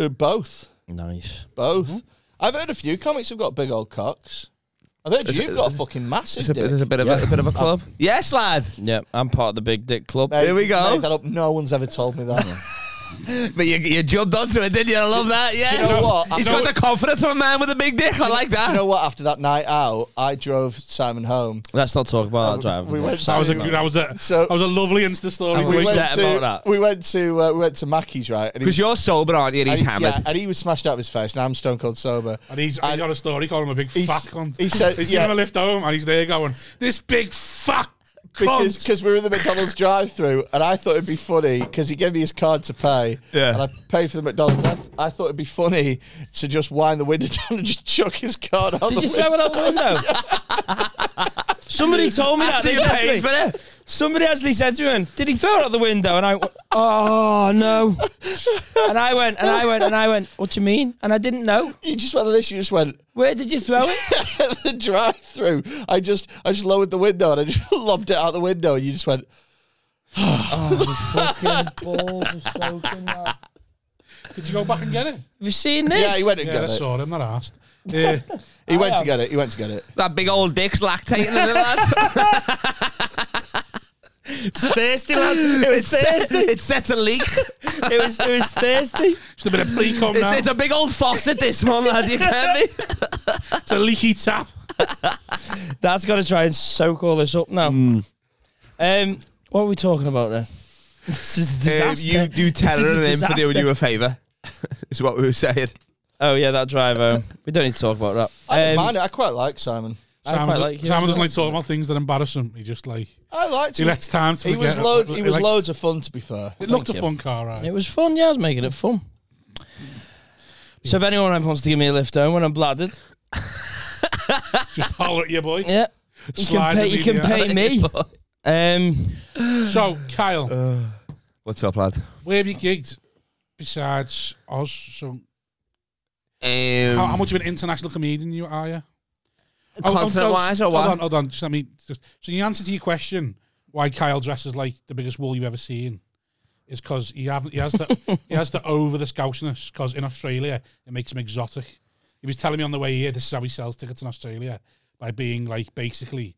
Both. Nice. Both. Mm-hmm. I've heard a few comics who've got big old cocks. I've heard you've got a fucking massive dick. There's a bit of a club. Yes, lad. Yeah, I'm part of the big dick club. Mate, here we go. Made that up. No one's ever told me that. But you jumped onto it, didn't you? I love that. Yeah. Do you know what? He's got the confidence of a man with a big dick. I like that. Do you know what? After that night out, I drove Simon home. Let's not talk about that drive. That was a lovely Insta story. We went to Mackie's, right? Because you're sober, aren't you? And he's hammered. Yeah, and he was smashed out of his face, and I'm stone cold sober. And he's got a story, called him a big fat cunt. He said, he's giving him a lift home, and he's there going, this big fat cunt. Because we were in the McDonald's drive-thru, and I thought it'd be funny because he gave me his card to pay, and I paid for the McDonald's. I thought it'd be funny to just wind the window down and just chuck his card out the window. Did you throw it out the window? Somebody told me that. They paid for it. Somebody actually said to me, did he throw it out the window? And I went, oh, no. And I went, what do you mean? And I didn't know. You just went like this, you just went, where did you throw it? The drive-through. I just lowered the window and I just lobbed it out the window and you just went, oh, the fucking balls are soaking that. Did you go back and get it? Have you seen this? Yeah, he went and got it. I saw him, not asked. He went to get it. That big old dick's lactating in it, lad. It's thirsty, lad. It was thirsty. It sets a leak. It was thirsty. Just a bit of pre-cum now. It's a big old faucet, this one, lad. You get me? It's a leaky tap. That's got to try and soak all this up now. What are we talking about then? This is a disaster. You telling him for doing you a favour is what we were saying. Oh, yeah, that drive home. We don't need to talk about that. I don't mind it. I quite like Simon. Simon doesn't like talking about things that embarrass him. He just like... I liked it. He lets time to He was loads of fun, to be fair. It looked a fun car ride. It was fun, yeah. I was making it fun. So if anyone ever wants to give me a lift home when I'm bladdered... just holler at you, boy. Yeah. You can pay me. So, Kyle. What's up, lad? Where have you gigged besides Oz? So, how much of an international comedian are you? Content-wise or what? Hold on. So the answer to your question, why Kyle dresses like the biggest wool you've ever seen, is because he has to over the scouseness, because in Australia, it makes him exotic. He was telling me on the way here, this is how he sells tickets in Australia, by being like basically...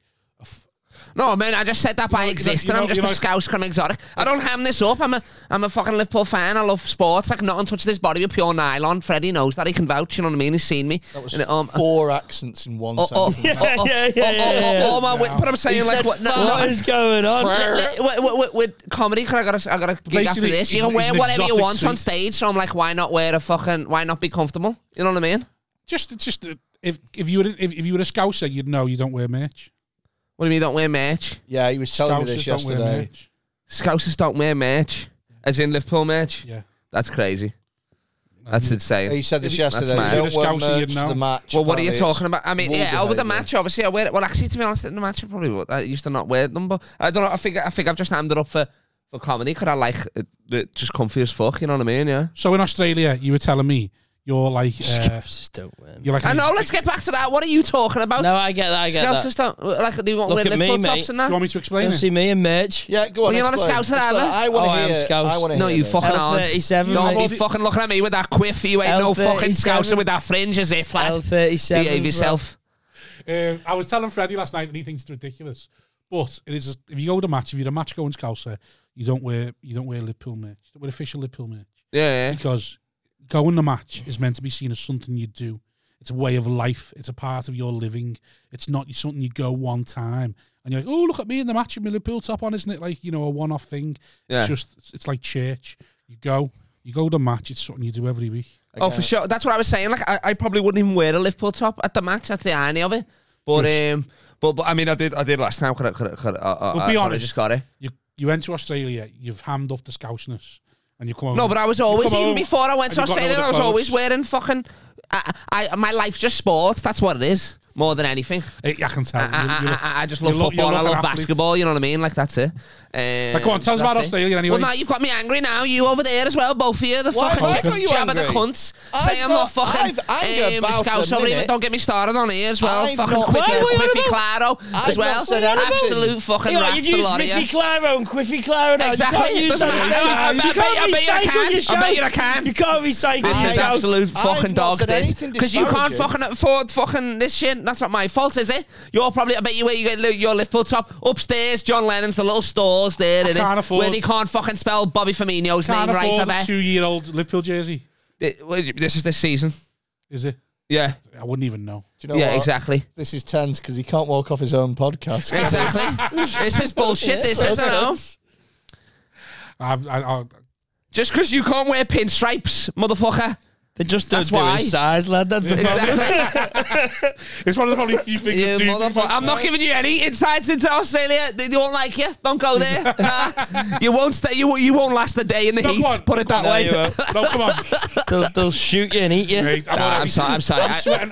No, man, I just said that by existing. I'm just a scouse kind of exotic. I don't ham this up. I'm a fucking Liverpool fan. I love sports. Like, nothing touches this body with pure nylon. Freddy knows that. He can vouch, you know what I mean? He's seen me. That was 4 accents in one sentence. But I'm saying, like, what is going on? With comedy, because I got a gig after this. You can wear whatever you want on stage, so I'm like, why not be comfortable? You know what I mean? Just if you were a scouser, you'd know you don't wear merch. What do you mean you don't wear merch? Yeah, he was telling me this yesterday. Scousers don't wear merch. As in Liverpool merch? Yeah. That's crazy. That's insane. He said this yesterday. Don't wear merch to the match. Well, what are you talking about? I mean, with the match, obviously, I wear it. Well, actually, to be honest, in the match, I probably would. I used to not wear them, but I don't know. I think I've just hammed it up for comedy because I like it just comfy as fuck, you know what I mean? Yeah. So in Australia, you were telling me, you're like... You're like... I know, let's get back to that. What are you talking about? No, I get that. Scousers don't... Like, do you want to wear Liverpool tops and that? Do you want me to explain it? See me in merch. Yeah, go on. Well, you're not a Scouser, either. I want to hear... Scouse. No, you fucking aren't. L37, Don't be fucking looking at me with that quiff. You ain't no fucking Scouser with that fringe, is it, flat? L37. Behave yourself. I was telling Freddy last night that he thinks it's ridiculous. But it is if you go to a match, if you're a match going Scouser, you don't wear Liverpool merch. You don't wear official Liverpool merch. Yeah. Because going to match is meant to be seen as something you do. It's a way of life. It's a part of your living. It's not something you go one time and you're like, oh, look at me in the match with my Liverpool top on, isn't it? Like, you know, a one-off thing. Yeah. It's like church. You go to the match. It's something you do every week. Oh, for sure. That's what I was saying. Like, I probably wouldn't even wear a Liverpool top at the match. That's the irony of it. But I mean, I did last time. But be honest, I just got it. You went to Australia. You've hammed up the scouseness. And you come no, but I was always, even before I went to Australia, I was always wearing fucking... my life's just sports, that's what it is. more than anything. I can tell. I just love football. I love basketball. You know what I mean? Like that's it. Come on, tell us about Australia anyway. Well, no, you've got me angry now. You over there as well, both of you. The fucking jab of the cunts. Say I'm not fucking scouse over here. Don't get me started on here as well. Fucking Quiffy Claro as well. Absolute fucking rats. You've used Quiffy Claro and Quiffy Claro now. Exactly. I bet you I can. You can't recycle. This is absolute fucking dogs. This because you can't fucking afford fucking this shit. That's not my fault, is it? You're probably. I bet you where you get your Liverpool top upstairs. John Lennon's the little stalls there, innit? Where they can't fucking spell Bobby Firmino's name right. I bet. 2-year-old Liverpool jersey. This is this season. Is it? Yeah. I wouldn't even know. Do you know what? Exactly. This is tense because he can't walk off his own podcast. Exactly. This is bullshit. This is, I know. Just because you can't wear pinstripes, motherfucker. They just don't do his size, lad. That's the problem. It's one of the probably few things that do. I'm not giving you any insights into Australia. They won't like you. Don't go there. You won't stay. You won't last a day in the heat. Put it that way. No, come on. They'll shoot you and eat you. Mate, I'm sorry.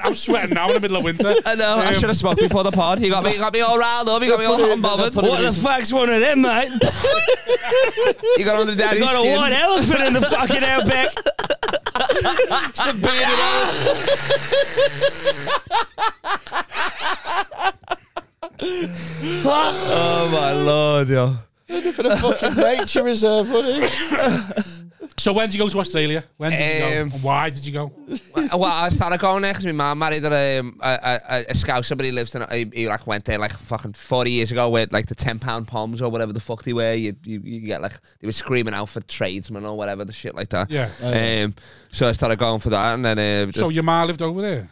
I'm sweating now in the middle of winter. I know. I should have smoked before the pod. You got me all riled up. You got me all hot and bothered. What the fuck's one of them, mate? You got on the daddy's skin. You got a white elephant in the fucking outback. It's the bearded Oh my lord, yo. For the fucking nature reserve, wasn't he? So when did you go to Australia? When did you go? And why did you go? Well, I started going there because my mum married a Scouser, but he lives in. He like went there like fucking 40 years ago with like the £10 poms or whatever the fuck they were. You get like they were screaming out for tradesmen or whatever the shit like that. Yeah. So I started going for that, and then. So your ma lived over there?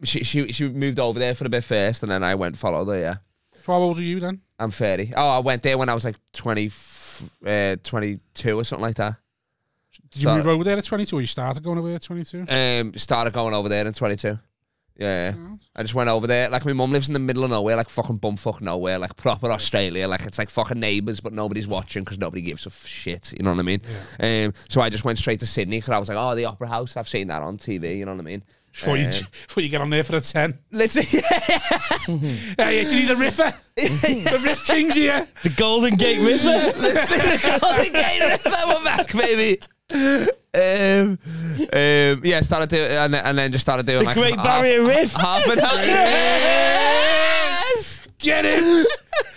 She moved over there for a bit first, and then I went followed her. Yeah. So how old were you then? I'm 30. Oh, I went there when I was like 22 or something like that. Did you move over there at 22 or you started going over there at 22? Started going over there in 22. Yeah. I just went over there. Like, my mum lives in the middle of nowhere, like fucking bumfuck nowhere, like proper Australia. Like, it's like fucking neighbours, but nobody's watching because nobody gives a shit. You know what I mean? Yeah. So I just went straight to Sydney because I was like, oh, the Opera House. I've seen that on TV. You know what I mean? Before you get on there for a 10. Let's see. Hey, do you need a riffer? The Riff King's here. The Golden Gate Riffer. Let's see the Golden Gate Riffer. We're back, baby. Started doing and then just started doing the like Great Barrier Reef. Half an hour. Yes! Get it!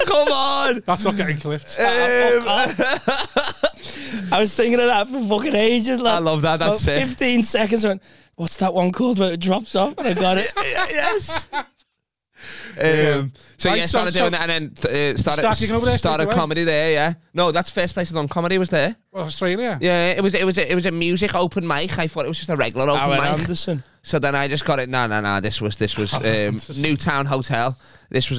Come on! That's not getting clipped. I was thinking of that for fucking ages. Like, I love that. That's it. 15 seconds. Went, what's that one called where it drops off? And I got it. Yes. Started doing that and then started comedy there. Yeah, no, that's first place I've done comedy was there. Well, Australia. Yeah, it was a music open mic. I thought it was just a regular open mic. Anderson. So then I just got it. No. This was Newtown Hotel. It was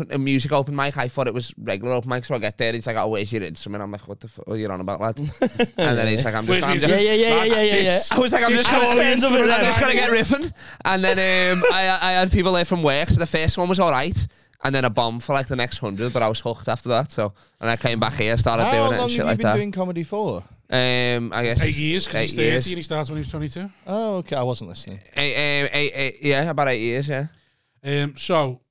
a music open mic. I thought it was regular open mic. So I get there. He's like, "Oh, where's your instrument?" I'm like, "What the fuck are you on about, lad?" And then he's like, "I'm just." Yeah. I was like, "I'm just gonna get riffing." And then I had people there from work. So the first one was all right. And then a bomb for like the next 100, but I was hooked after that. So, and I came back here, started doing it and shit like that. How long have you been doing comedy for? I guess 8 years. Because he's 30 and he started when he was 22. Oh, okay. I wasn't listening. Yeah, about 8 years. Yeah. So,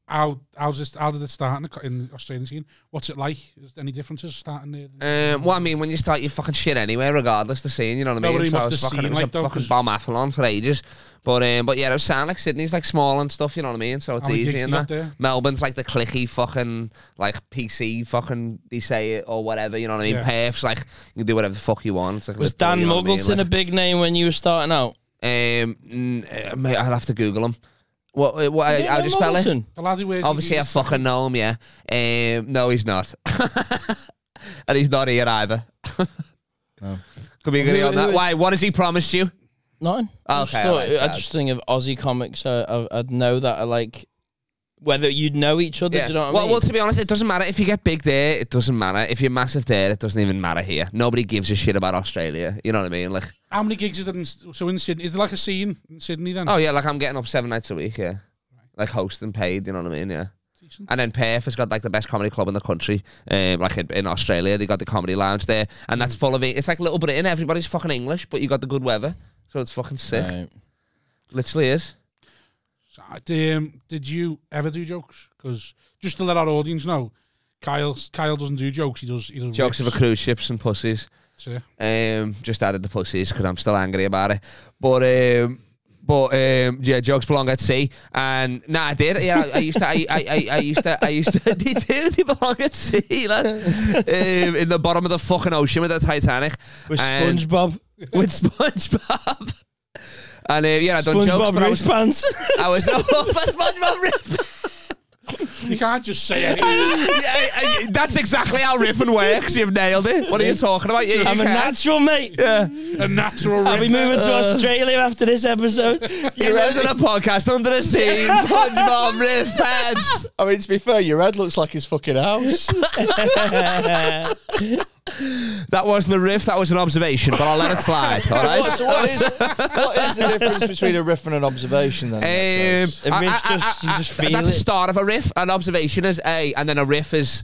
how did it start in the Australian scene? What's it like? Is there any differences starting there? Well, I mean, when you start your fucking shit anywhere, regardless the scene, you know what I mean? So it was fucking bomb-athlon for ages. But yeah, it was sound like Sydney's like small and stuff, you know what I mean? So it's easy in that. Melbourne's like the clicky fucking, like PC fucking, they say it or whatever, you know what I mean? Yeah. Perth's like, you can do whatever the fuck you want. Like, was Dan Muggleton a big name when you were starting out? Mate, I'll have to Google him. What how do you spell it? Obviously I fucking know him, yeah. No, he's not. And he's not here either. No. Could be agree on that. Why? What has he promised you? Nothing. Okay, I just think of Aussie comics. I'd know that I like whether you'd know each other. Yeah. Do you know what I mean? Well, to be honest, it doesn't matter if you get big there. It doesn't matter if you're massive there. It doesn't even matter here. Nobody gives a shit about Australia. You know what I mean? Like, how many gigs is there in Sydney? Is there like a scene in Sydney then? Oh yeah, like I'm getting up 7 nights a week. Yeah, like hosting paid. You know what I mean? Yeah. Decent. And then Perth has got like the best comedy club in the country. Like in Australia, they got the Comedy Lounge there, and that's full of it. It's like Little Britain. Everybody's fucking English, but you got the good weather, so it's fucking sick. Right. Literally is. Did you ever do jokes? Because just to let our audience know, Kyle doesn't do jokes. He does jokes riffs. over cruise ships and pussies. Sure. Just added the pussies because I'm still angry about it. But yeah, jokes belong at sea. And I did. Yeah, I used to. They belong at sea, lad. In the bottom of the fucking ocean with the Titanic. With SpongeBob. And I done jokes. SpongeBob riff pants. I was for SpongeBob riff. You can't just say anything. That's exactly how riffing works. You've nailed it. What are you talking about? I'm a natural, mate. Yeah. A natural I'll be moving to Australia after this episode. You listened to a podcast under the sea. SpongeBob riff pants. I mean, to be fair, your head looks like his fucking house. That wasn't a riff, that was an observation, but I'll let it slide. All right? So what is the difference between a riff and an observation then? You just feel that's it. the start of a riff. An observation is A, and then a riff is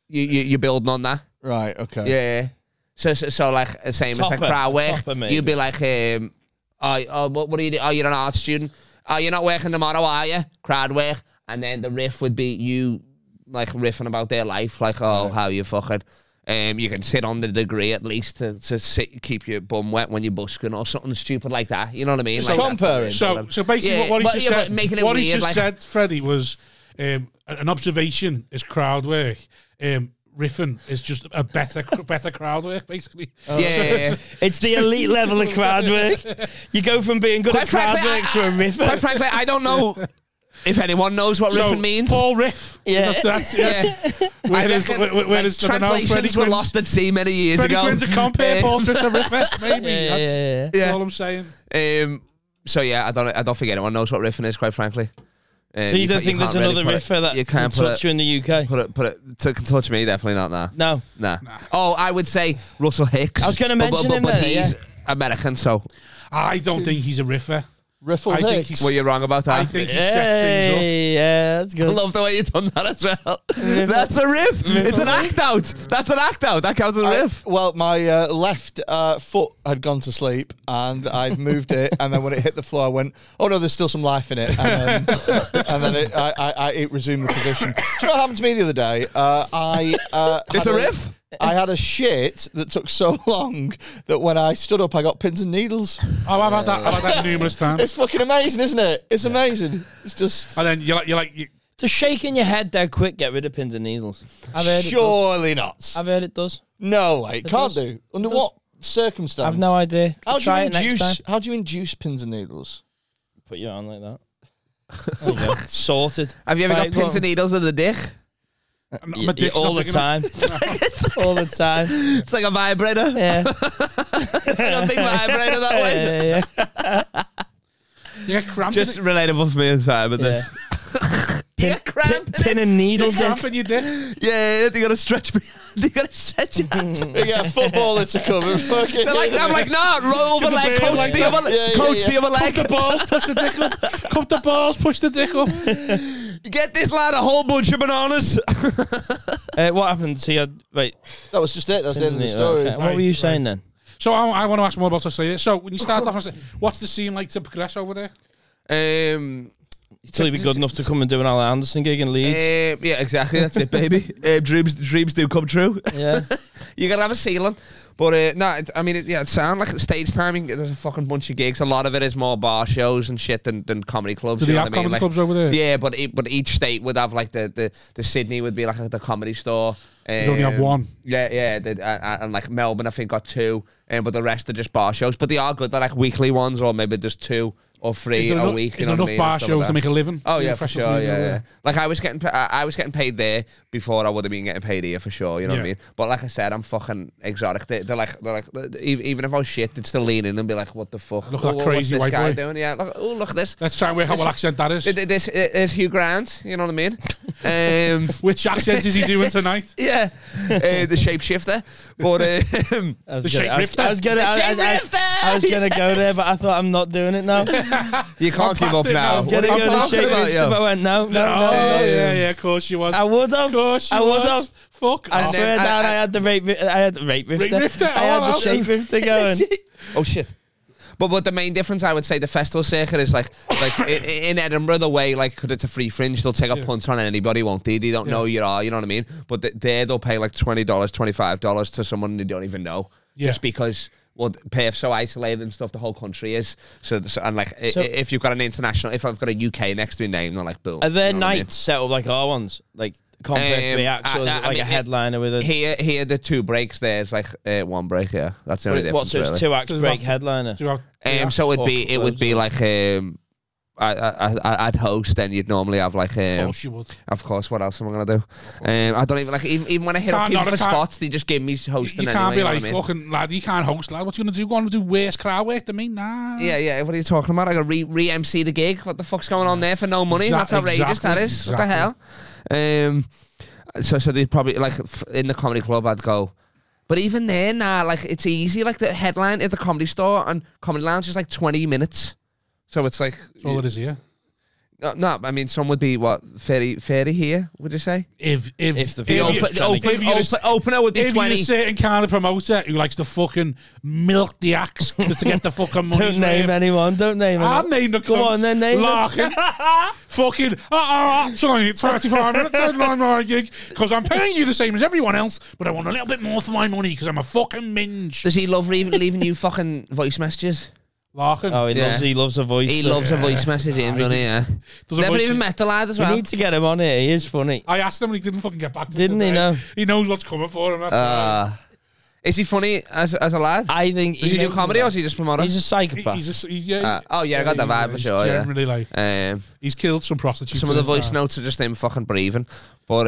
you're building on that. Right, okay. Yeah. So like same as like crowd work. You'd be like, what do you do? Oh, you're an art student. Oh, you're not working tomorrow, are you? Crowd work. And then the riff would be you like riffing about their life, like, how you fucking. You can sit on the degree at least to keep your bum wet when you're busking or something stupid like that. You know what I mean? So, like comparing. So basically, what he just said, making it what weird, he just said, Freddie, was an observation is crowd work. Riffing is just a better crowd work, basically. Yeah. It's the elite level of crowd work. You go from being good at crowd work to a riffer. Quite frankly, I don't know if anyone knows what riffing means. Paul Riff. Yeah. Translations were lost at sea many years Freddie ago. Quinn's a compare, Paul Riff's a riffer. Maybe. That's all I'm saying. So yeah, I don't think anyone knows what riffing is, quite frankly. So you don't think there's another riffer that can touch you in the UK? Put it to touch me, definitely not now. No. Nah. Oh, I would say Russell Hicks. I was going to mention him but then, he's American, so I don't think he's a riffer. Riffle Hicks. Well, you're wrong about that. I think he sets things up. Yeah, that's good. I love the way you've done that as well. That's a riff. It's an act out. That's an act out. That counts as a riff. Well, my left foot had gone to sleep, and I'd moved it, and then when it hit the floor, I went, "Oh no, there's still some life in it," and then it resumed the position. Do you know what happened to me the other day? It's a riff. I had a shit that took so long that when I stood up, I got pins and needles. Oh, I've had that numerous times. It's fucking amazing, isn't it? It's amazing. It's just. And then you're like. Does shaking your head dead quick get rid of pins and needles? Surely not. I've heard it does. No way, it can't do. Under what circumstance? I've no idea. How do you induce pins and needles? Put your arm like that. There you go. Sorted. Have you ever got pins and needles in the dick? All the time. All the time. It's like a vibrator. Yeah. It's like a big vibrator that way. Yeah, cramping. Just relatable for me inside, but this. Pin and needle dick. Cramping your dick. Yeah, they gotta stretch me. They gotta stretch it. They get a footballer to come and fucking. I'm like, nah, roll over leg, coach the other leg. Coach the other leg. Cup the balls, push the dick up. Cup the balls, push the dick up. Get this lad a whole bunch of bananas. What happened to you? Wait. That was just it. That's the end of the story. Okay. What were you saying then? So I want to ask more about Australia. So when you start off, what's the scene like to progress over there? Till you'd be good enough to come and do an Alan Anderson gig in Leeds. Yeah, exactly. That's it, baby. Dreams do come true. Yeah. You gotta have a ceiling. But no, I mean, it sounds like stage timing. There's a fucking bunch of gigs. A lot of it is more bar shows and shit than comedy clubs. Do they have comedy clubs over there? Yeah, but each state would have like the Sydney would be like the comedy store. You only have one. Yeah. And like Melbourne, I think got two. But the rest are just bar shows. But they are good. They're like weekly ones, or maybe just 2 or 3 a week. Is there enough bar shows to make a living? Oh yeah, for sure. Yeah. Like I was getting paid there before I would have been getting paid here for sure. You know what I mean? But like I said, I'm fucking exotic. They're like even if I was shit, they'd still lean in and be like, "What the fuck? Look at that crazy white guy boy doing." Yeah. Look at this. Let's try and work out what accent that is. This is Hugh Grant. You know what I mean? Which accent is he doing tonight? Yeah, the shapeshifter. But the shapeshifter. I was gonna go there, but I thought I'm not doing it now. You can't give up now. I was gonna go to the shapeshifter, but I went no. Yeah, of course you was. I would have. I would have. Fuck. I swear down, I had the rape rifter. I had the shapeshifter going. Oh shit. But the main difference, I would say, the festival circuit is like in Edinburgh, the way, like, because it's a free fringe, they'll take a punt on anybody, won't they? They don't know you are, you know what I mean? But there, they'll pay like $20, $25 to someone they don't even know. Just because, well, Perth's so isolated and stuff, the whole country is. So if you've got an international, if I've got a UK next to your name, they're like, boom. Are there nights set up like our ones? Like, compared to the actual, like a headliner with a... Here, the 2 breaks, there's like 1 break, yeah. That's the only difference, so it's 2 acts break headliner? So it would be like... I'd host, then you'd normally have like of course you would. Of course, what else am I gonna do? I don't even like even when I hit up people for spots, they just give me hosting. You can't be like, fucking lad, you can't host, lad. What you gonna do? Go on and do worse crowd work than me? Nah. Yeah. What are you talking about? I got re-MC the gig. What the fuck's going on there for no money? That's outrageous. That is. What the hell? So they probably like in the comedy club, I'd go. But even then, like it's easy. Like the headline at the Comedy Store and Comedy Lounge is like 20 minutes. So it's like... That's all it is here. No, I mean, some would be, what, 30 here, would you say? If the opener would be 20. If you're a certain kind of promoter who likes to fucking milk the axe just to get the fucking money. Don't name anyone. Don't name anyone. I'll name the Come on, then name Larkin. Fucking, tonight, 35 minutes, on my gig, because I'm paying you the same as everyone else, but I want a little bit more for my money because I'm a fucking minge. Does he love leaving you fucking voice messages? Larkin. Oh, he loves a voice. He loves a voice message, doesn't he? Yeah. Never even met the lad as well. We need to get him on here. He is funny. I asked him and he didn't fucking get back to me. Didn't he? No. He knows what's coming for him. That's right. Is he funny as a lad? I think. Does he do comedy or is he just promoter? He's a psychopath. I got the vibe for sure. Generally, like he's killed some prostitutes. Some of the voice notes are just him fucking breathing. But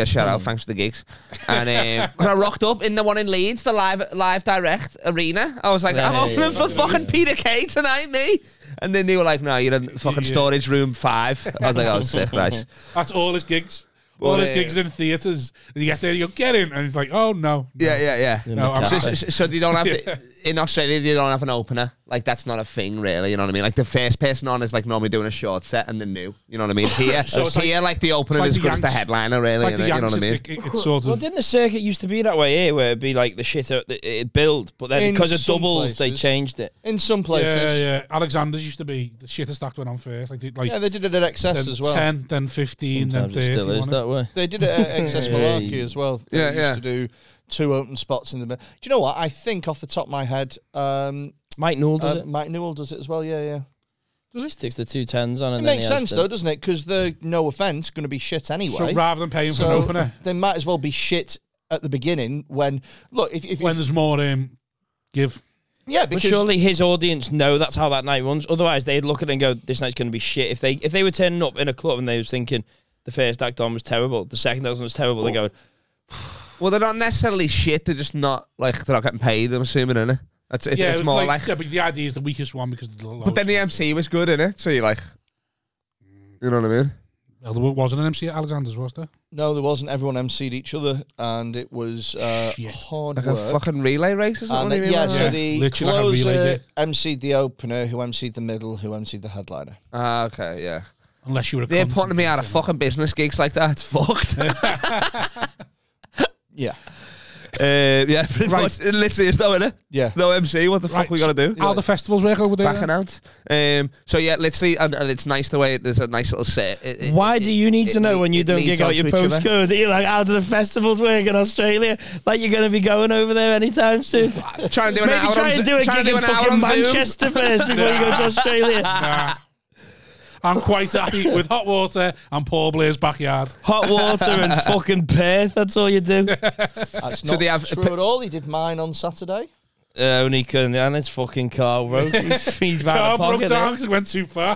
shout out, thanks for the gigs. And when I rocked up in the one in Leeds, the live direct arena, I was like, I'm opening for fucking Peter Kay tonight, me. And then they were like, no, you're in fucking storage room 5. I was like, oh, sick, nice. That's all his gigs. All his gigs in theatres. And you get there, you go, get in. And he's like, oh, no. Yeah. No, so they don't have to, in Australia, they don't have an opener. Like, that's not a thing, really. You know what I mean? Like, the first person on is, like, normally doing a short set and then new. You know what I mean? Here, like the opener is good as the headliner, really. You know what I mean? It's sort of... Well, ditn't the circuit used to be that way here, where it'd be like the shit it'd build, but then because of doubles, they changed it. In some places. Yeah. Alexander's used to be, the shitter stack went on first. Like, they did it at Excess as well. 10, then 15, Sometimes then 30. It still is that way. They did it at Excess Malarkey as well. They used to do 2 open spots in the middle. Do you know what? I think off the top of my head... Mike Newell does it. Mike Newell does it as well, yeah. He sticks the 2 10s on. It makes sense, though, doesn't it? Because they're, no offence, going to be shit anyway. So rather than paying for an opener... They might as well be shit at the beginning when... Look, when there's more give... Yeah, because... But surely his audience know that's how that night runs. Otherwise, they'd look at it and go, this night's going to be shit. If they were turning up in a club and they was thinking the first act on was terrible, the second act on was terrible, they're going... Well, they're not necessarily shit. They're just not, like, they're not getting paid, I'm assuming, innit? It's more like... Yeah, but the idea is the weakest one because... But then the MC was good, innit? So you're like... You know what I mean? Well, there wasn't an MC at Alexander's, was there? No, there wasn't. Everyone MC'd each other, and it was hard like work. A fucking relay race or something? So the closer MC'd the opener, who MC'd the middle, who MC'd the headliner. Ah, okay, yeah. Unless you were They're putting me out of fucking business gigs like that. It's fucked. Yeah. Yeah, pretty much. It literally is though, innit? Yeah. No MC, what the fuck we gotta do? How the festivals work over there? Backing out. So yeah, literally, and it's nice the way there's a nice little set. Why do you need to know when you don't gig out your postcode? You're like, how do the festivals work in Australia? Like you're going to be going over there anytime soon? Try and do an Maybe hour try and do a gig in fucking Manchester first before you go to Australia. Nah. I'm quite happy with hot water and Paul Blair's backyard. Hot water and fucking Perth, that's all you do. That's not true at all. He did mine on Saturday. Only couldn't, and his fucking car broke. He's car broke down because it went too far.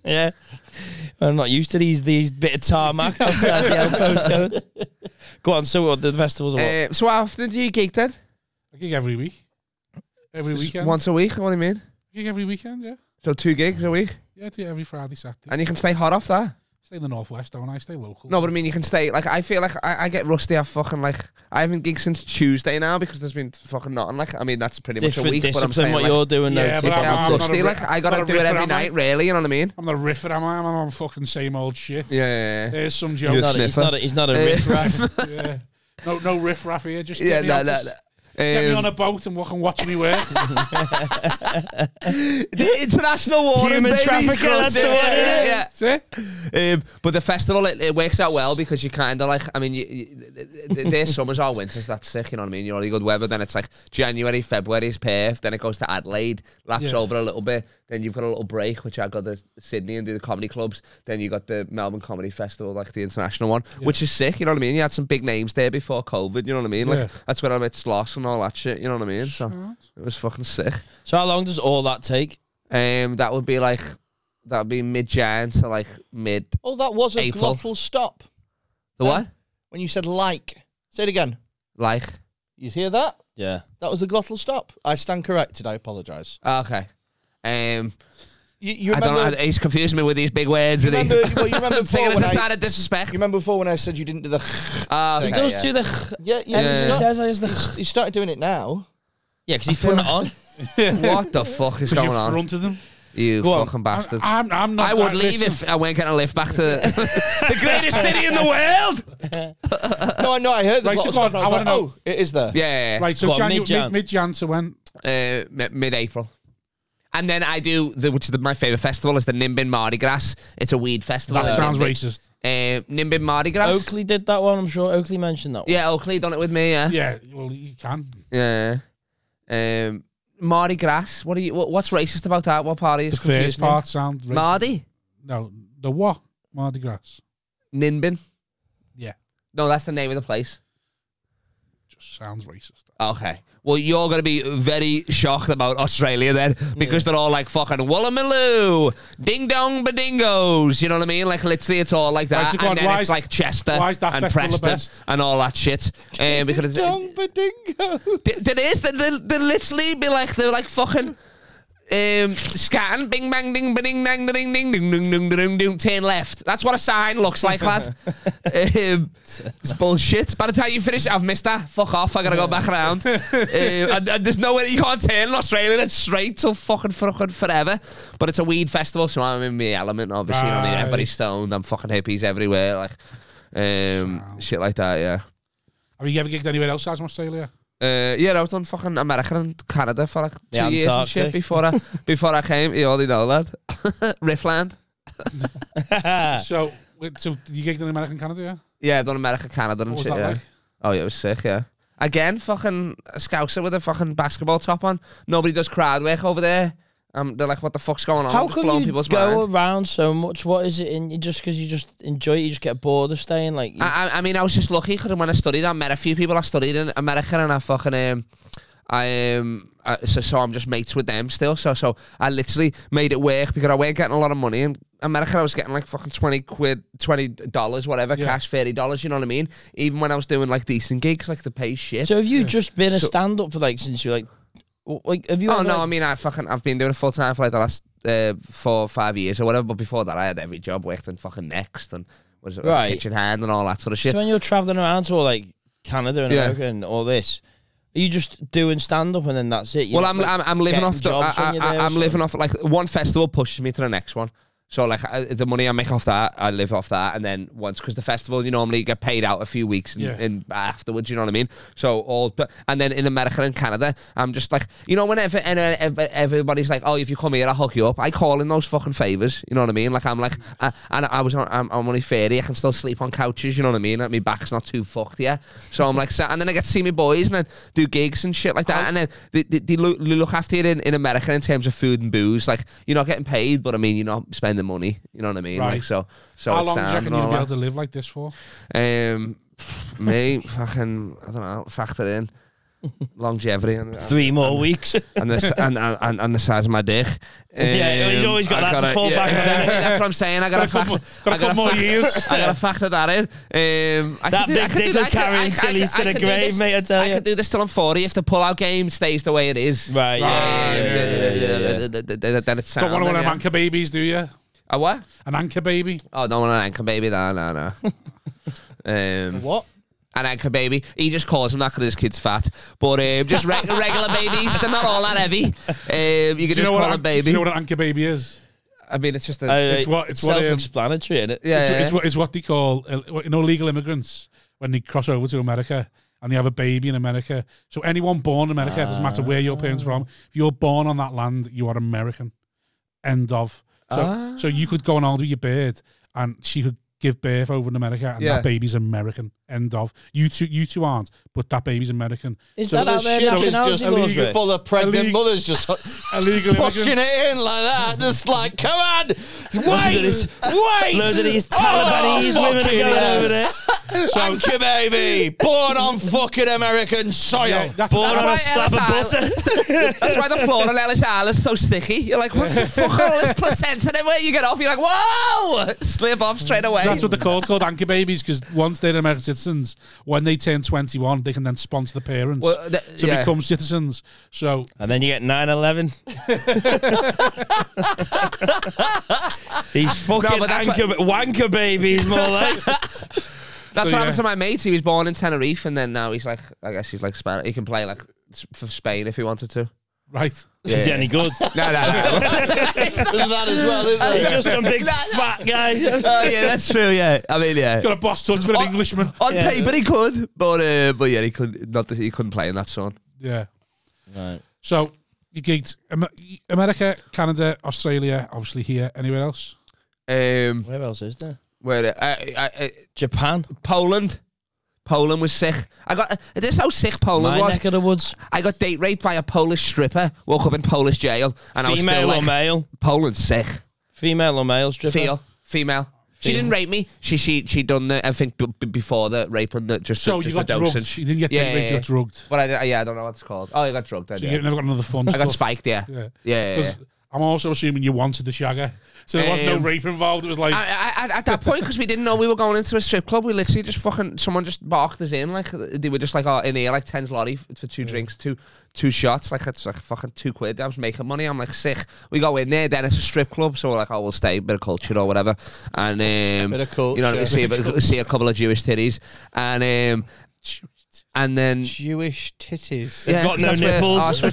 Yeah. I'm not used to these bit of tarmac outside the postcode. Go on, so what, the festivals are what? So how often do you gig then? I gig every week. Every weekend. Once a week, what do you mean? I gig every weekend, yeah. So 2 gigs a week? Yeah, I do every Friday, Saturday. And you can stay hot off that? Stay in the northwest, don't I? Stay local. No, but I mean, you can stay, like, I feel like I get rusty off fucking, like, I haven't gigged since Tuesday now because there's been fucking nothing, like, I mean, that's pretty much a week, but I'm saying, what like, you're doing yeah, now. I'm rusty, like, I gotta do it every night, really, you know what I mean? I'm not a riffer, am I? I'm on fucking same old shit. Yeah. There's some joke. He's not a riff raff. Yeah. No riff raff here, just yeah, no. Get me on a boat and watch me work. The international waters, Human baby. trafficking, that's the one, yeah. That's it. But the festival, it works out well because you kind of like, I mean, their summers or winters, that's sick, you know what I mean? You're really good weather, then it's like January, February is Perth, then it goes to Adelaide, laps over a little bit, then you've got a little break, which I go to Sydney and do the comedy clubs, then you got the Melbourne Comedy Festival, like the international one, which is sick, you know what I mean? You had some big names there before COVID, you know what I mean? Like, that's where I met Sloss and all that shit, you know what I mean? So it was fucking sick. So how long does all that take? That would be mid-Jan to like mid. Oh, that was a April. glottal stop. The what? When you said like. Say it again. Like. You hear that? Yeah. That was a glottal stop. I stand corrected. I apologise. Okay. You I don't remember? know. He's confused me with these big words. You remember taking it when as a sign of disrespect. You remember before when I said you didn't do the? He does do the. Yeah. He says the. He started doing it now. Yeah, because he's putting it on. What the fuck is going on? Fronted them. You Go fucking bastards. I'm not. I would leave if I weren't getting a lift back to the greatest city in the world. No, I know. I heard the Right, glottal so go on, stop. and I I was wanna like, know. oh, it is there. Yeah. Right, so What, mid-Jan to when? Mid-April. And then I do, which is my favourite festival, is the Nimbin Mardi Gras. It's a weed festival. That sounds racist. Nimbin Mardi Gras. Oakley did that one. I'm sure Oakley mentioned that one. Yeah, Oakley done it with me, yeah. Yeah, well, you can. Yeah. Mardi Gras. What's racist about that? What party is The first part sounds racist. Mardi? No, the what? Mardi Gras. Nimbin? Yeah. No, that's the name of the place. Just sounds racist. Okay. Well, you're going to be very shocked about Australia then, because they're all like fucking Woollamaloo, ding dong badingos, you know what I mean? Like literally it's all like that. Right, so and then it's like Chester and Preston and all that shit. Because Dong badingo. there is, they literally be like, they're like fucking scan, bing bang ding ba-ding dang ding ding ding ding ding ding ding, turn left. That's what a sign looks like, lad. It's bullshit. By the time you finish, I've missed that. Fuck off. I gotta go back around. And there's nowhere you can't turn in Australia. It's straight till fucking forever. But it's a weed festival, so I'm in my element. Obviously, you know what I mean. Everybody's stoned. I'm fucking hippies everywhere, like shit like that. Yeah. Have you ever gigged anywhere else aside from Australia? Yeah, I was done fucking America and Canada for like 2 years and shit before I came. You already know that. Riffland. So you gigged in America and Canada, yeah? Yeah, I've done America, Canada and What was shit, that yeah. like? Oh, yeah, it was sick, yeah. Again, fucking a Scouser with a fucking basketball top on. Nobody does crowd work over there. They're like, what the fuck's going on? How Just come blowing you people's go mind. around so much? What is it in you? Just because you just enjoy it, you just get bored of staying? Like, I mean, I was just lucky because when I studied, I met a few people I studied in America, and I fucking so I'm just mates with them still. So I literally made it work because I weren't getting a lot of money in America. I was getting like fucking $20, whatever, cash, $30. You know what I mean? Even when I was doing like decent gigs, like to pay shit. so have you just been a stand-up for like since you're like have you? Oh no, I mean I've been doing it full time for like the last 4 or 5 years or whatever. But before that, I had every job. Worked in fucking Next and was a kitchen hand and all that sort of shit. So when you're traveling around to all like Canada and America and all this, are you just doing stand-up and then that's it? Well, I'm living off. I'm living off like one festival pushes me to the next one. So like the money I make off that, I live off that, and then once because the festival you normally get paid out a few weeks in afterwards. You know what I mean? So and then in America and Canada, I'm just like whenever everybody's like, oh, if you come here, I'll hook you up. I call in those fucking favors. You know what I mean? Like I'm like, and I'm only 30. I can still sleep on couches. You know what I mean? Like, my back's not too fucked yet. So I'm like, and then I get to see my boys and then do gigs and shit like that. And then they look after you in America in terms of food and booze. Like you're not getting paid, but I mean you're not spending money, you know what I mean? Right. Like so how long do you reckon you'll be able to live like this for? Me fucking I don't know, factor in longevity and 3 more weeks and the size of my dick. Yeah, he's always got that to fall back on. That's what I'm saying. I got a couple more years. I got to factor that in. That big dick will carry until he's to the grave, mate, I tell you. I could do this till I'm 40 if the pull-out game stays the way it is. Right, yeah. Then it's Don't want one of them anchor babies, do you? A what? An anchor baby? Oh, don't want an anchor baby. No. What? An anchor baby. He just calls them that because his kid's fat. But just regular babies, they're not all that heavy. You can just call them baby. Do you know what an anchor baby is? I mean, it's just it's what self-explanatory, isn't it? Yeah, it's what they call legal immigrants when they cross over to America and they have a baby in America. So anyone born in America, it doesn't matter where your parents are from. If you're born on that land, you are American. End of. So you could go on holiday with your bird, and she could give birth over in America, and that baby's American. End of. You two aren't, but that baby's American. Is that out there? So it's just illegal full of pregnant mothers just illegal pushing it in like that, just like, come on, wait. Loads of these Talibanese women are going over there. Anchor baby, born on fucking American soil. Born on a slab of butter. That's why the floor on Ellis Isle is so sticky. You're like, what the fuck all this placenta? And then when you get off, you're like, whoa! Slip off straight away. That's what they're called anchor babies, because once they're American citizens, when they turn 21, they can then sponsor the parents to become citizens. So, and then you get 9/11. These fucking wanker babies, more like. That's what happened to my mate. He was born in Tenerife, and then now he's like, I guess he's like Spanish. He can play like for Spain if he wanted to. Right. Yeah. Is he any good? No. There's that as well, isn't there? He's just some big fat guy. Oh yeah, that's true. Yeah, I mean, yeah. Got a boss touch for an Englishman. On paper, he could, but yeah, he couldn't play in that song. Yeah. Right. So you gigged America, Canada, Australia, obviously here. Anywhere else? Where else is there? Japan, Poland was sick. This is how sick Poland was. My neck of the woods. I got date raped by a Polish stripper. Woke up in Polish jail, and female I was still or male? Poland's sick. Female or male stripper? Female. She didn't rape me. She done everything before the rape and just. So you got drugged. You didn't get date raped. You got drugged. But I don't know what it's called. Oh, you got drugged. So you never got another fun. I got spiked. Yeah. I'm also assuming you wanted the shagger. So there was no rape involved. It was like at that point, because we didn't know we were going into a strip club. We literally just someone just barked us in. Like they were just like, oh, in here, like 10's lottie for 2 drinks, two shots. Like it's like fucking £2. I was making money. I'm like sick. We go in there, then it's a strip club. So we're like, oh, we'll stay, bit of culture or whatever. And bit of culture. You know, see a couple of Jewish titties, and then Jewish titties. They've got no nipples.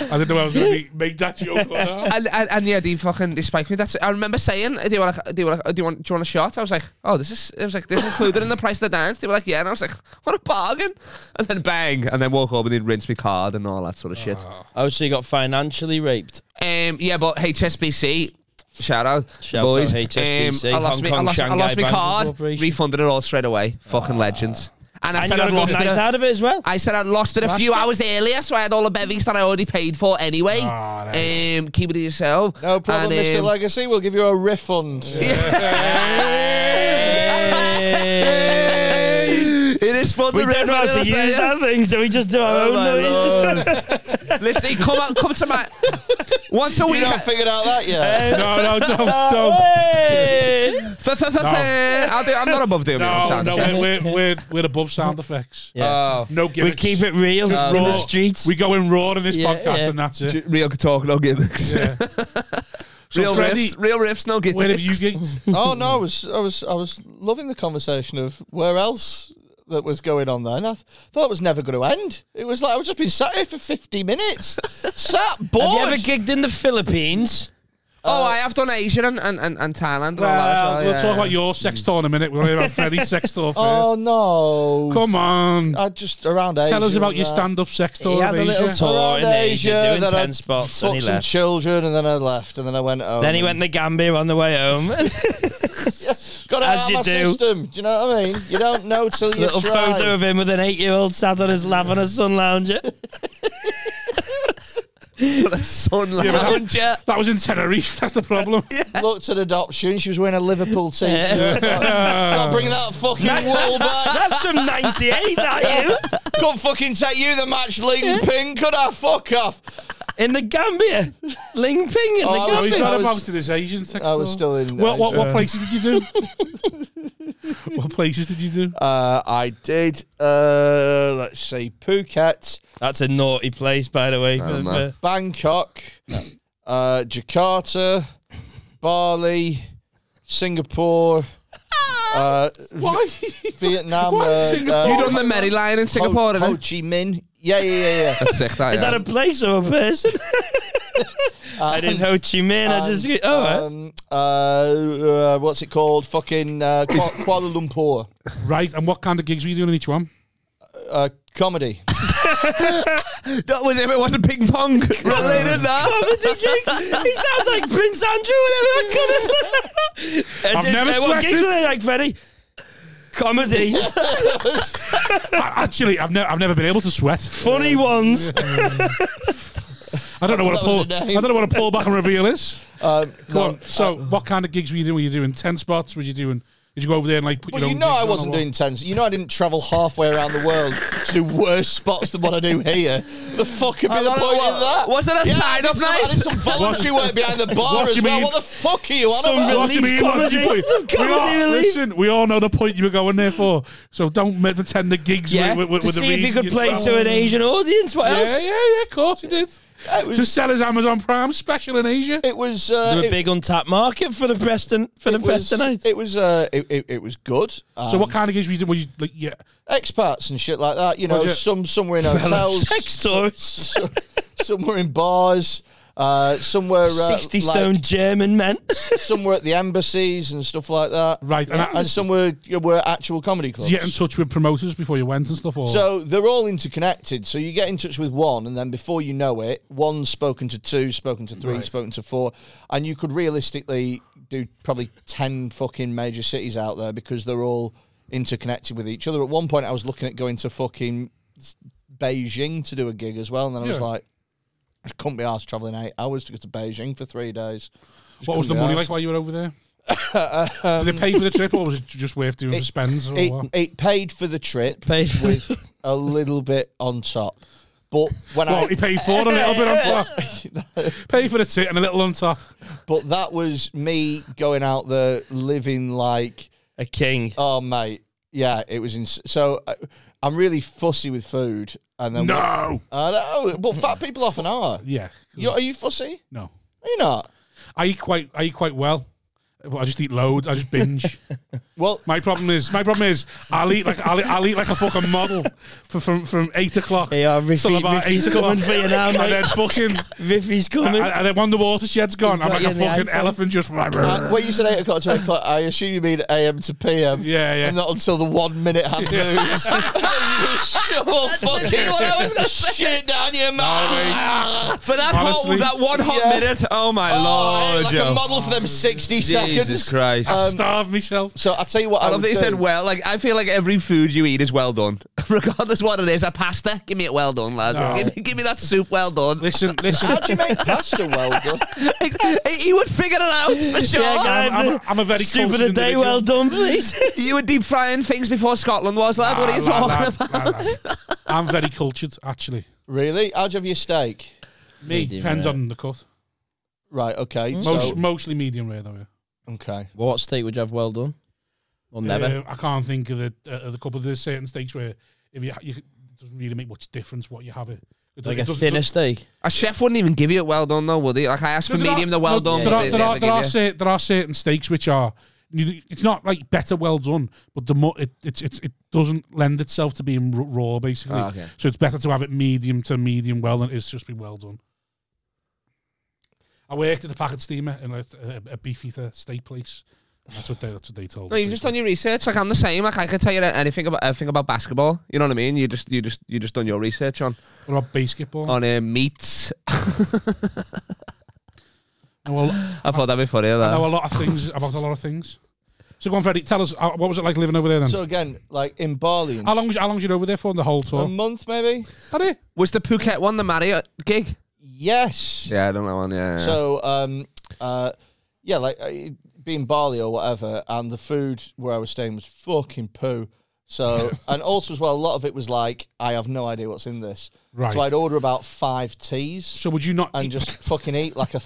I didn't know I was going to make that joke or not. And yeah, they spiked me. I remember saying, do you want a shot? I was like, oh, this included in the price of the dance. They were like, yeah, and I was like, what a bargain! And then bang, and then woke up and they'd rinse my card and all that sort of shit. Oh, so you got financially raped? Yeah, but HSBC. Shout out, boys. Out HSBC. I lost my card. Refunded it all straight away. Fucking legends. And I said I'd lost it out of it as well. I said I'd lost it a few hours earlier, so I had all the bevies that I already paid for anyway. Keep it to yourself. No problem, Mr. Legacy. We'll give you a refund. It is fun. We don't know how to use that thing, so we just do our own noise. Listen, come to my once a week. You haven't figured out that yet? No, don't. I'm not above doing sound effects. We're above sound effects. Yeah. No gimmicks. We keep it real in the streets. We go in raw in this podcast, and that's it. Real talk, no gimmicks. Yeah. So real riffs, no gimmicks. Where have you gigged? Oh no, I was loving the conversation of where else that was going on there, and I thought it was never going to end. It was like I've just been sat here for 50 minutes, sat bored. Have you ever gigged in the Philippines? I have done Asia and Thailand and all that as well. We'll talk about your sex tour in a minute. We're going to have Freddy's sex tour first. Oh no! Come on! I just around Asia. Tell us about your stand-up sex tour. He had a little tour in Asia, doing 10 spots, and he left. Some children, and then I left, and then I went home. Then he went to Gambia on the way home. Got it out of my system. Do you know what I mean? You don't know till you little try. Photo of him with an 8-year-old sat on his lap on a sun lounger. That was in Tenerife. That's the problem. Looked at adoption. She was wearing a Liverpool t-shirt. Not bring that fucking wool back. That's from '98. That you? Couldn't fucking take you the match, Ling Ping. Could I? Fuck off. In the Gambia, Ling Ping in the Gambia. He's not about to this Asian sex tour. I was still in. What places did you do? What places did you do? I did. Let's see, Phuket. That's a naughty place, by the way. Bangkok, Jakarta, Bali, Singapore. Why? Vietnam. Singapore? You done the Merry Line in Singapore, Ho Chi Minh. Yeah. That's sick, that, Is that a place or a person? I didn't Ho Chi Minh. I just what's it called? Fucking Kuala Lumpur. Right, and what kind of gigs were you doing in each one? Comedy. That was if it wasn't ping pong related. Comedy gigs. He sounds like Prince Andrew. I've never sweated. What gigs were they like, Freddy? Comedy. Actually, I've never been able to sweat. Funny ones. I don't know what a pullback and reveal is. Go on. So, what kind of gigs were you doing? Were you doing 10 spots? Were you doing? Did you go over there and like put your own? I wasn't doing 10s. You know, I didn't travel halfway around the world to do worse spots than what I do here. The fuck could be the point in that? Was there a sign up night? I did some voluntary work behind the bar as well. What the fuck are you on about? Listen, we all know the point you were going there for. So don't pretend the gigs with to see if he could play to an Asian audience. What else? Yeah, of course he did. To sell his Amazon Prime special in Asia. It was a big untapped market for the Prestonite. It was good. So what kind of gigs were you doing? Were you like expats and shit like that? You know, some were in hotels, sex tourists. Some were in bars. Some were 60-stone German men. Some were at the embassies and stuff like that. Right, and some were actual comedy clubs. Did you get in touch with promoters before you went and stuff? Or? So they're all interconnected. So you get in touch with one, and then before you know it, one's spoken to two, spoken to three, spoken to four, and you could realistically do probably 10 fucking major cities out there because they're all interconnected with each other. At one point, I was looking at going to fucking Beijing to do a gig as well, and then I was like, I just couldn't be arsed travelling 8 hours to go to Beijing for 3 days. What was the money like while you were over there? Did they pay for the trip, or was it just worth doing for spends? It paid for the trip with a little bit on top. But when he paid for a little bit on top. Pay for the tit and a little on top. But that was me going out there living like a king. Oh, mate. Yeah, it was so I'm really fussy with food. And then I know, but fat people often are. Yeah. Are you fussy? No. Are you not? I eat quite well. I just eat loads. I just binge. Well, my problem is I'll eat like a fucking model from 8 o'clock till about 8 o'clock. Coming for you now, and then fucking Riffy's coming. And then when the watershed's gone, I'm like a fucking elephant just. When you said 8 o'clock to 8 o'clock, I assume you mean AM to PM. Yeah. And not until the 1 minute hand moves. Shovel fucking shit down your mouth. For that one hot minute. Oh my lord, like Joe. A model for them 60 seconds. Jesus Christ. I starved myself. So I'll tell you what I love that you said well. Like, I feel like every food you eat is well done. Regardless what it is. A pasta, give me it well done, lad. No. Give me that soup well done. Listen. How do you make pasta well done? You would figure it out, for sure. Yeah, I'm a very soup of the day well done, please. You were deep frying things before Scotland was, lad. What are you talking about? I'm very cultured, actually. Really? How'd you have your steak? Me, depends on the cut. Right, okay. Mostly medium rare, though, yeah. Okay. Well, what steak would you have well done? Or never? I can't think of the couple of the certain steaks where if you it doesn't really make much difference what you have it. Like a thinner steak? A chef wouldn't even give you it well done, though, would he? Like, I asked for medium, the well done. There are certain steaks which are. It's not like better well done, but it doesn't lend itself to being raw, basically. Okay. So it's better to have it medium to medium well than it's just be well done. I worked at the packet steamer in a beefeater steak place. That's what they told me. No, you've just done your research. Like, I'm the same. Like, I can tell you anything about basketball. You know what I mean? You just done your research on. What about basketball? On meats. Well, I thought that'd be funny. I know a lot of things about a lot of things. So go on, Freddy. Tell us what was it like living over there then? So again, like in Bali. How long was you over there for? The whole tour? A month, maybe. Was the Phuket one the Marriott gig? Yes. Yeah, I don't know one. Yeah. So being Bali or whatever, and the food where I was staying was fucking poo. So, and also as well, a lot of it was like, I have no idea what's in this. Right. So I'd order about 5 teas. So would you not... And just fucking eat like a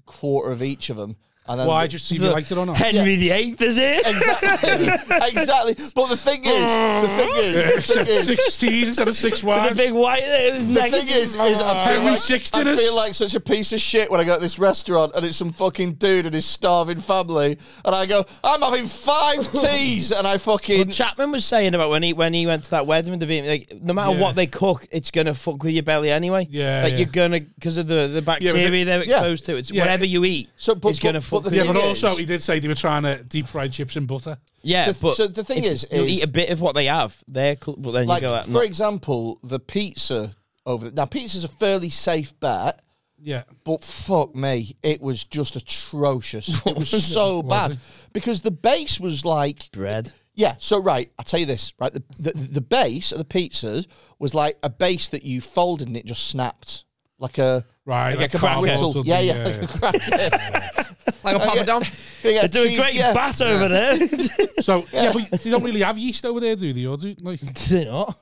quarter of each of them. And then why? Just see if you liked it or not. Henry VIII is it? Exactly. But the thing is, 6 T's instead of 6 Y's. The big white The thing is I feel like such a piece of shit when I go to this restaurant and it's some fucking dude and his starving family, and I go, I'm having 5 teas, and I fucking. Well, Chapman was saying about when he went to that wedding with the Vietnam, like no matter what they cook, it's gonna fuck with your belly anyway. Yeah, like you're gonna, because of the bacteria they're exposed to. It's whatever you eat. It's gonna fuck. But also he did say they were trying to deep fry chips in butter. Yeah, but so the thing is you'll eat a bit of what they have. But then like, you go out. For example, the pizza over now. Pizza's a fairly safe bet. Yeah, but fuck me, it was just atrocious. It was so bad because the base was like bread. Yeah, so right, I'll tell you this, right? The base of the pizzas was like a base that you folded and it just snapped like a like a cracker. Yeah, like a like a poppadom. They're doing great bat over there. So but they don't really have yeast over there, do they? Or do like? Do they not?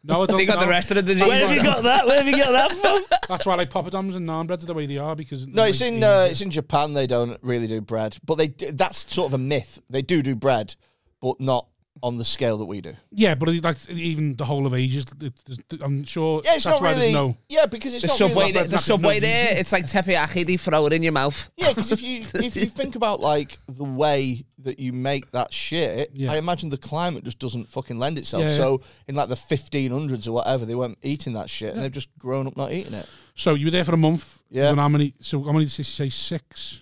No, I don't. They got the rest of the disease. Where have you got that? Where have you got that from? That's why like poppadoms and naan breads are the way they are, because no, it's in Japan they don't really do bread, but that's sort of a myth. They do bread, but not on the scale that we do. Yeah, but like even the whole of Asia, I'm sure. Yeah, it's that's not why really. There's no. Yeah, because it's the not subway. really The subway there, it's like teppanyaki. They throw it in your mouth. Yeah, because if you think about like the way that you make that shit, I imagine the climate just doesn't fucking lend itself. Yeah, so in like the 1500s or whatever, they weren't eating that shit, and they've just grown up not eating it. So you were there for a month. Yeah. And how many did you say? 6?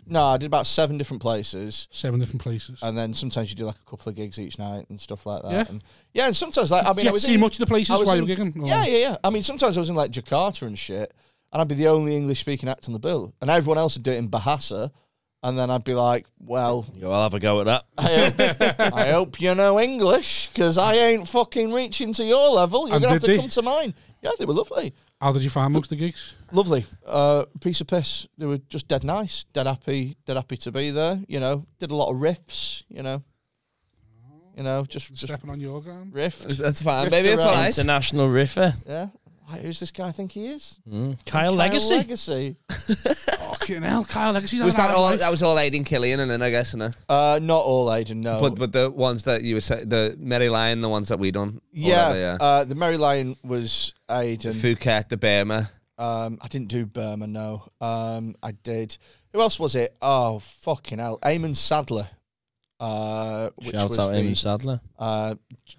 No, I did about 7 different places. 7 different places. And then sometimes you do like a couple of gigs each night and stuff like that. Yeah. And sometimes like Did you see much of the places while you were gigging? Or? Yeah. I mean, sometimes I was in like Jakarta and shit, and I'd be the only English speaking act on the bill, and everyone else would do it in Bahasa, and then I'd be like, well, I'll have a go at that. I hope you know English, because I ain't fucking reaching to your level. You're going to have to come to mine. Yeah, they were lovely. How did you find most of the gigs? Lovely. Piece of piss. They were just dead nice, dead happy to be there. You know, did a lot of riffs. You know, just stepping on your ground. Riff. That's fine, baby. It's all right. International riffer. Yeah. Who's this guy I think he is? Kyle Legacy. Fucking hell, Kyle Legacy. Was that all? That was all Aiden Killian, and then I guess, no. Not all Aiden, no. But the ones that you were saying, the Merry Lion, the ones that we done. Yeah. The Merry Lion was Aiden. The Phuket, the Burma. I didn't do Burma, no. I did. Who else was it? Oh, fucking hell. Eamon Sadler. Which Shout was out Eamon Sadler.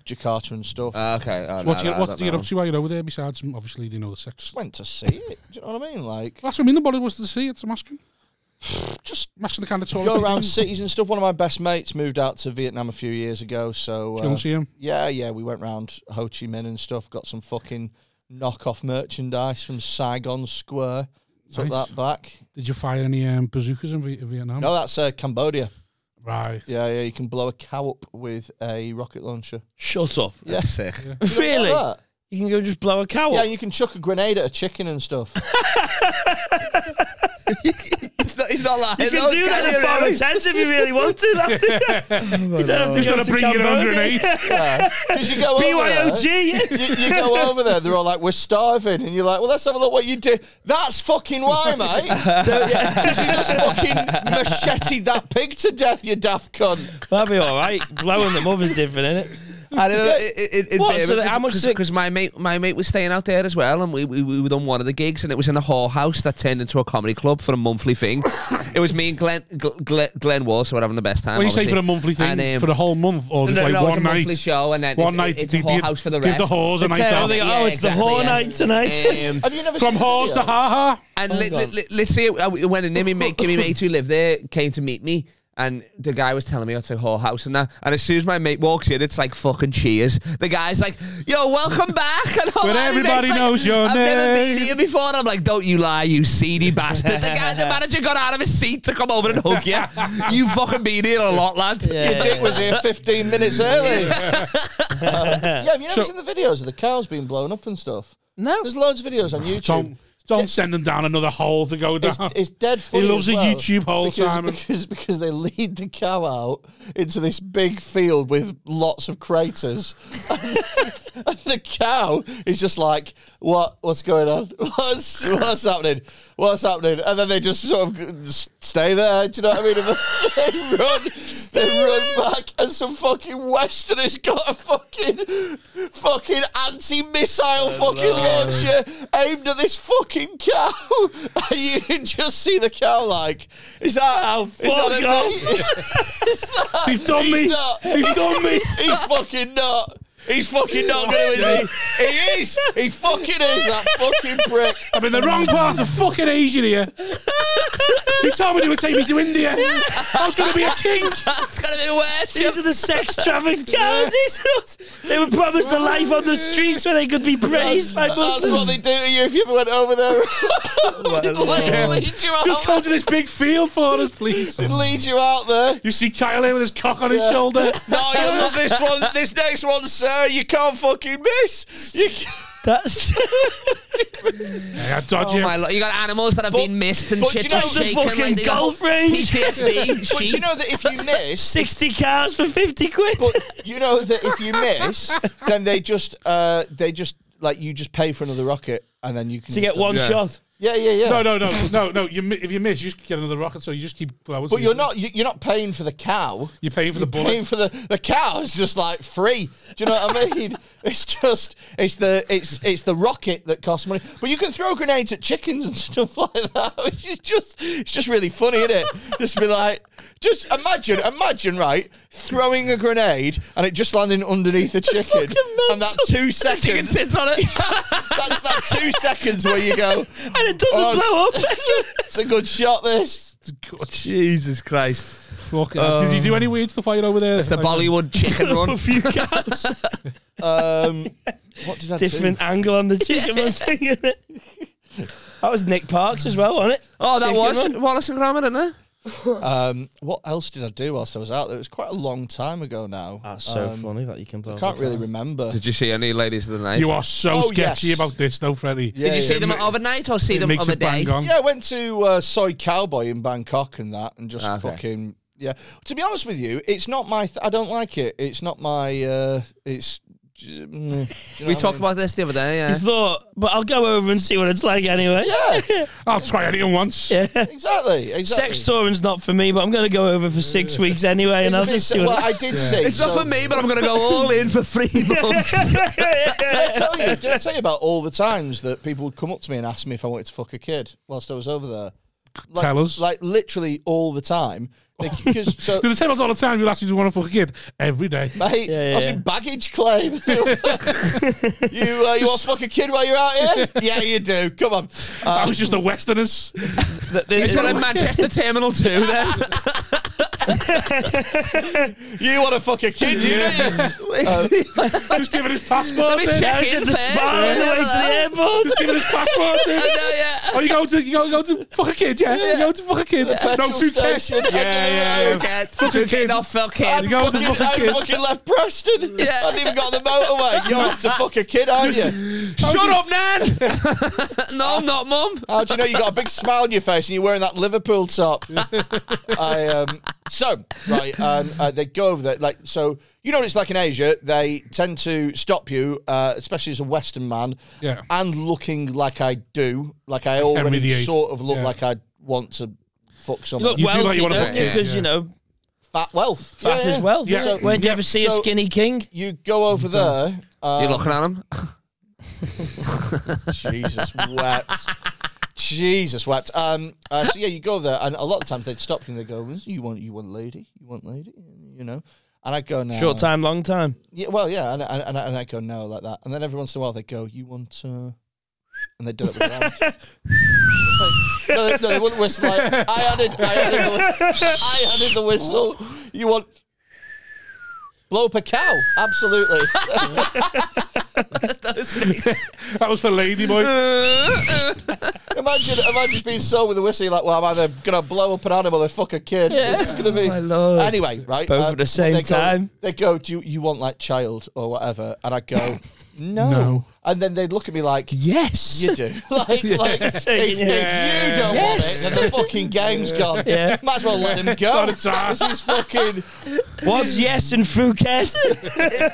Jakarta and stuff. Okay. So what did you get up to while you're over there, besides, obviously, you know, the sex? Just went to see it. Do you know what I mean? Like, that's what I mean, the body was to see it, I'm asking. Just asking the kind of tourist. Go around cities and stuff. One of my best mates moved out to Vietnam a few years ago, so... Did you see him? Yeah, we went round Ho Chi Minh and stuff, got some fucking knockoff merchandise from Saigon Square. Took that back. Did you fire any bazookas in Vietnam? No, that's Cambodia. Right. Yeah, you can blow a cow up with a rocket launcher. Shut up. Yeah. That's sick. Yeah. Really? You can go just blow a cow up? Yeah, you can chuck a grenade at a chicken and stuff. He's not lying. You can do that in foreign tents if you really want to. You don't have to go to bring your own grenade. Because you go BYOG. You go over there, they're all like, we're starving. And you're like, well, let's have a look what you do. That's fucking why, mate. Because you just fucking macheted that pig to death, you daft cunt. That'd be all right. Blowing them up is different, isn't it? How much? Because my mate was staying out there as well, and we done one of the gigs, and it was in a whorehouse that turned into a comedy club for a monthly thing. It was me and Glenn Wall, so we're having the best time. When you say for a monthly thing, and, for the whole month, or just like one night? Monthly show, and then one night it's a whorehouse for the rest. Give the whores a night out. It's the whore night tonight. Have you never From whores to ha-ha? And let's see, when my mate who lived there came to meet me, and the guy was telling me it's a whorehouse and that. And as soon as my mate walks in, it's like fucking cheers. The guy's like, yo, welcome back. And but everybody knows your name. I've never been here before. And I'm like, don't you lie, you seedy bastard. The manager got out of his seat to come over and hug you. You fucking been here a lot, lad. Yeah. Your dick was here 15 minutes early. Have you never seen the videos of the cows being blown up and stuff? No. There's loads of videos on YouTube. Don't send them down another hole to go down. It's dead funny. He loves a YouTube hole, Simon. Because they lead the cow out into this big field with lots of craters. And the cow is just like, what's going on? What's happening? What's happening? And then they just sort of stay there. Do you know what I mean? And they run back, and some fucking Westerners got a fucking anti-missile fucking launcher aimed at this fucking cow. And you can just see the cow like, is that? Oh, fuck off. You've done me. You've done me. He's fucking not. He's fucking not going to, is he? He is. He fucking is, that fucking prick. I'm in the wrong part of fucking Asia here. You told me they would take me to India. I was going to be a king. It's going to be worse. These are the sex trafficked cows. They were promised a life on the streets where they could be praised by Muslims. That's what they do to you if you ever went over there. Lead you out. Just come to this big field for us, please. Lead you out there. You see Kyle here with his cock on his shoulder. No, you'll love this one. This next one, sir. You can't fucking miss. That's I dodge Oh my Lord. You got animals that have been missed and shit just the shaken. fucking Like golf range. PTSD. But you know that if you miss, 60 cars for 50 quid. but you know that if you miss, then they just like you just pay for another rocket and then you can To get one shot. Yeah. No. If you miss, you just get another rocket, so you just keep blowing. But you're not paying for the cow. You're paying for the bullet. Paying for the cow is just like free. Do you know what I mean? It's the rocket that costs money. But you can throw grenades at chickens and stuff like that. It's just really funny, isn't it? Just be like, just imagine, right, throwing a grenade and it just landing underneath a chicken, and that 2 seconds. Chicken sits on it. that 2 seconds where you go, And it doesn't blow up. It's a good shot. This. Jesus Christ. Fucking did you do any weird stuff while you're over there? It's the Bollywood chicken run. A few cows. What did I Different do? angle on the chicken run thing, isn't it? That was Nick Parks as well, wasn't it? Oh, that Chicken was run. Wallace and Gromit, isn't it? What else did I do whilst I was out there? It was quite a long time ago now. That's so funny that you can blow I can't up a really car. remember. Did you see any ladies of the night? You are so sketchy yes. about this, though, Freddy. Yeah, Did you see yeah. them overnight or see It them makes on the it day? bang on. Yeah, I went to Soy Cowboy in Bangkok and that, and just Okay. fucking yeah. To be honest with you, it's not my. I don't like it. It's not my. It's. Do you know We what I talked mean? about this the other day, You yeah. thought, but I'll go over and see what it's like anyway. Yeah, I'll try anything once. Yeah. exactly. Sex touring's not for me, but I'm going to go over for 6 weeks anyway, and I'll just see Well, what I did see. It's not for me, but I'm going to go all in for 3 months. Did I tell you about all the times that people would come up to me and ask me if I wanted to fuck a kid whilst I was over there? Like, Tell us. Like literally all the time. Because so. Do the same all the time. You'll ask you to want to fuck a kid every day. Mate, I was in baggage claim. you want to fuck a kid while you're out here? Yeah, you do. Come on. That was just the Westerners. He's got in Manchester Terminal 2 then. You want to fuck a kid, you Just give it his passport. Let me in. check I was in at the first. spa on the way to the airport. Just give it his passport. in. Oh, you go to fuck a kid, yeah? You go to fuck a kid. No petrol food test. station. Yeah. Okay. Fuck a kid. Not fuck kid. You go to fuck a I kid. fucking left Preston. Yeah. I hadn't even got the motorway. You're off to fuck a kid, aren't you? Shut up, Nan! No, I'm not, Mum. How do you know you got a big smile on your face and you're wearing that Liverpool top? They go over there, like, so, you know what it's like in Asia, they tend to stop you, especially as a Western man, and looking like I do, like I already sort of look like I want to fuck someone. Look You do wealthy, like you wanna don't fuck you? kids, Because, yeah. you know, Fat wealth. fat is wealth. Yeah. So, when do you ever see a So- skinny king? You go over there. You're looking at him? Jesus wept. So yeah, you go there, and a lot of times they'd stop you and they go, "You want lady? You want lady? You know?" And I go, "No." Short time, long time. Yeah, well, yeah, and I go, "No," like that, and then every once in a while they go, "You want?" And they do it with their hands. No, they wouldn't whistle. Like, I added the whistle. You want? Blow up a cow? Absolutely. That was for lady boy. Imagine being sold with a whistle. You're like, well, I'm either gonna blow up an animal or fuck a kid. It's gonna be. my Lord. Anyway, right? Both at the same time. They go, do you want like child or whatever? And I go, no. And then they'd look at me like, yes, you do. Like if you don't want it, then the fucking game's gone. Yeah. Might as well let him go. This is fucking... What's yes in Phuket?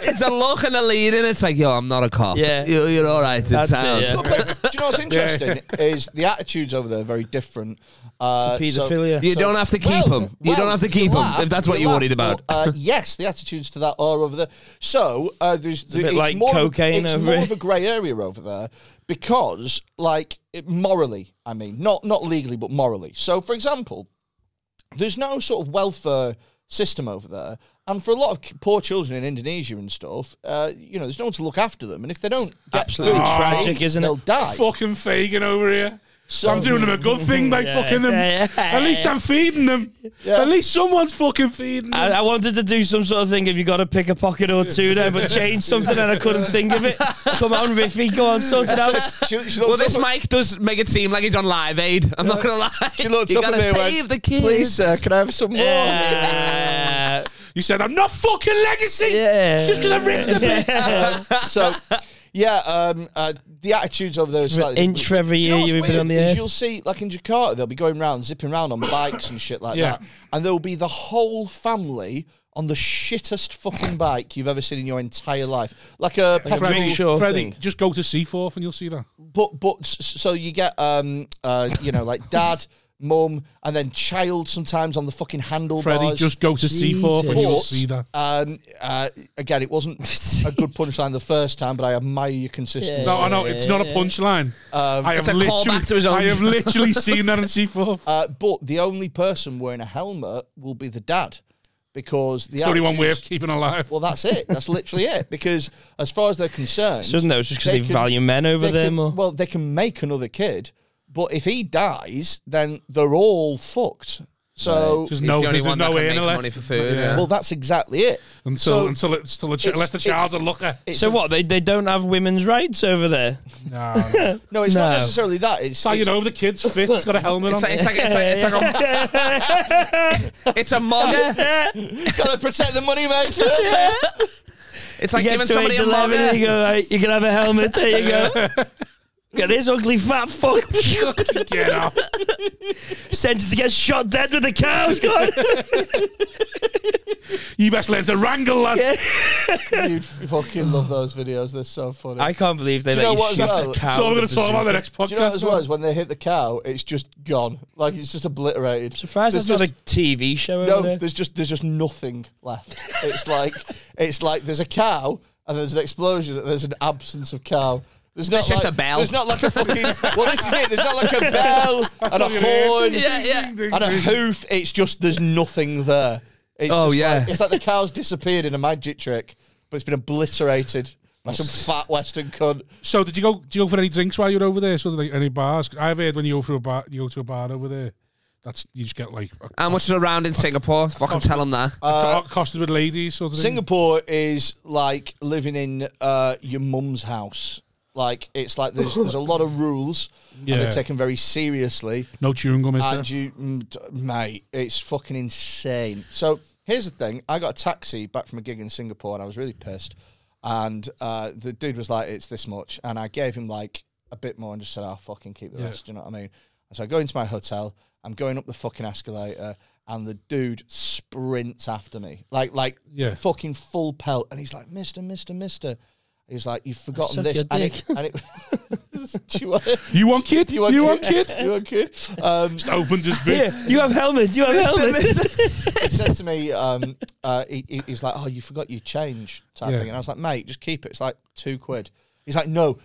It's a look and a lead in. It's like, yo, I'm not a cop. Yeah. You're all right. It sounds. Yeah. Do you know what's interesting? Is the attitudes over there are very different. Paedophilia. You don't have to keep them. You don't have to keep them if that's what you're worried about. Yes, the attitudes to that are over there. So it's a bit like cocaine over more of a grey area over there because, like, morally, I mean, not legally, but morally. So, for example, there's no sort of welfare system over there, and for a lot of poor children in Indonesia and stuff, there's no one to look after them, and if they don't get absolutely food, tragic, isn't it? They'll die. Fucking Fagin over here. So I'm doing them a good thing by fucking them. At least I'm feeding them. Yeah. At least someone's fucking feeding them. I wanted to do some sort of thing if you got to pick a pocket or two there, but change something and I couldn't think of it. Come on, Riffy, go on, sort it out. Well, this mic does make it seem like he's on Live Aid. I'm not going to lie. She looked you up gotta at me save the kids. Please, sir, can I have some more? Yeah. You said, I'm not fucking legacy. Yeah. Just because I riffed a bit. The attitudes over there are slightly inch for every year you've been on the air. You'll see, like in Jakarta, they'll be going around, zipping around on bikes and shit like that. And there'll be the whole family on the shittest fucking bike you've ever seen in your entire life. Like a petrol... Freddy, just go to Seaforth and you'll see that. But so you get, like dad... mum, and then child sometimes on the fucking handlebars. Freddie, just go to Seaforth and you'll see that. Again, it wasn't a good punchline the first time, but I admire your consistency. No, I know, it's not a punchline. I have literally seen that in Seaforth. But the only person wearing a helmet will be the dad. Because the only one way of keeping alive. Well, that's it. That's literally it. Because as far as they're concerned... So isn't that just because they value men over them? Well, they can make another kid... But if he dies, then they're all fucked. So there's no way in money for food. Yeah. Well, that's exactly it. Until the child's a looker. So what? They don't have women's rights over there? No, it's not necessarily that. It's the kid's fit. It's got a helmet on. It's a mugger. Gotta protect the money maker. It's like giving somebody a mugger. And you go, right, you can have a helmet. There you go. Get this ugly fat fuck. Get off. Sentenced to get shot dead with the cows, God. You best learn to wrangle, lad. You fucking love those videos. They're so funny. I can't believe they let you shoot a cow. That's all we're going to talk about the next podcast. Do you know what as well is when they hit the cow, it's just gone. Like, it's just obliterated. Surprised that's not a TV show over there. There's just nothing left. It's like there's a cow and there's an explosion and there's an absence of cow. There's just a bell. There's not like a fucking... Well, this is it. There's not like a bell and a horn and a hoof. It's just there's nothing there. It's it's like the cow's disappeared in a magic trick, but it's been obliterated by some fat Western cunt. So did you go for any drinks while you were over there? Sort of like any bars? I've heard when you go to a bar over there, you just get like... How much is a round in Singapore? Fucking tell them that. Costed with ladies sort of thing. Singapore is like living in your mum's house. Like, it's like there's a lot of rules and they're taken very seriously. No chewing gum, is there? Mate, it's fucking insane. So, here's the thing. I got a taxi back from a gig in Singapore and I was really pissed. And the dude was like, it's this much. And I gave him like a bit more and just said, I'll fucking keep the rest. Do you know what I mean? And so I go into my hotel. I'm going up the fucking escalator. And the dude sprints after me. Like fucking full pelt. And he's like, Mister. He was like, you've forgotten this. You want kid? You want kid? Just opened his bit. Yeah, you have helmet. He said to me, he was like, oh, you forgot your change type thing. And I was like, mate, just keep it. It's like £2. He's like, no.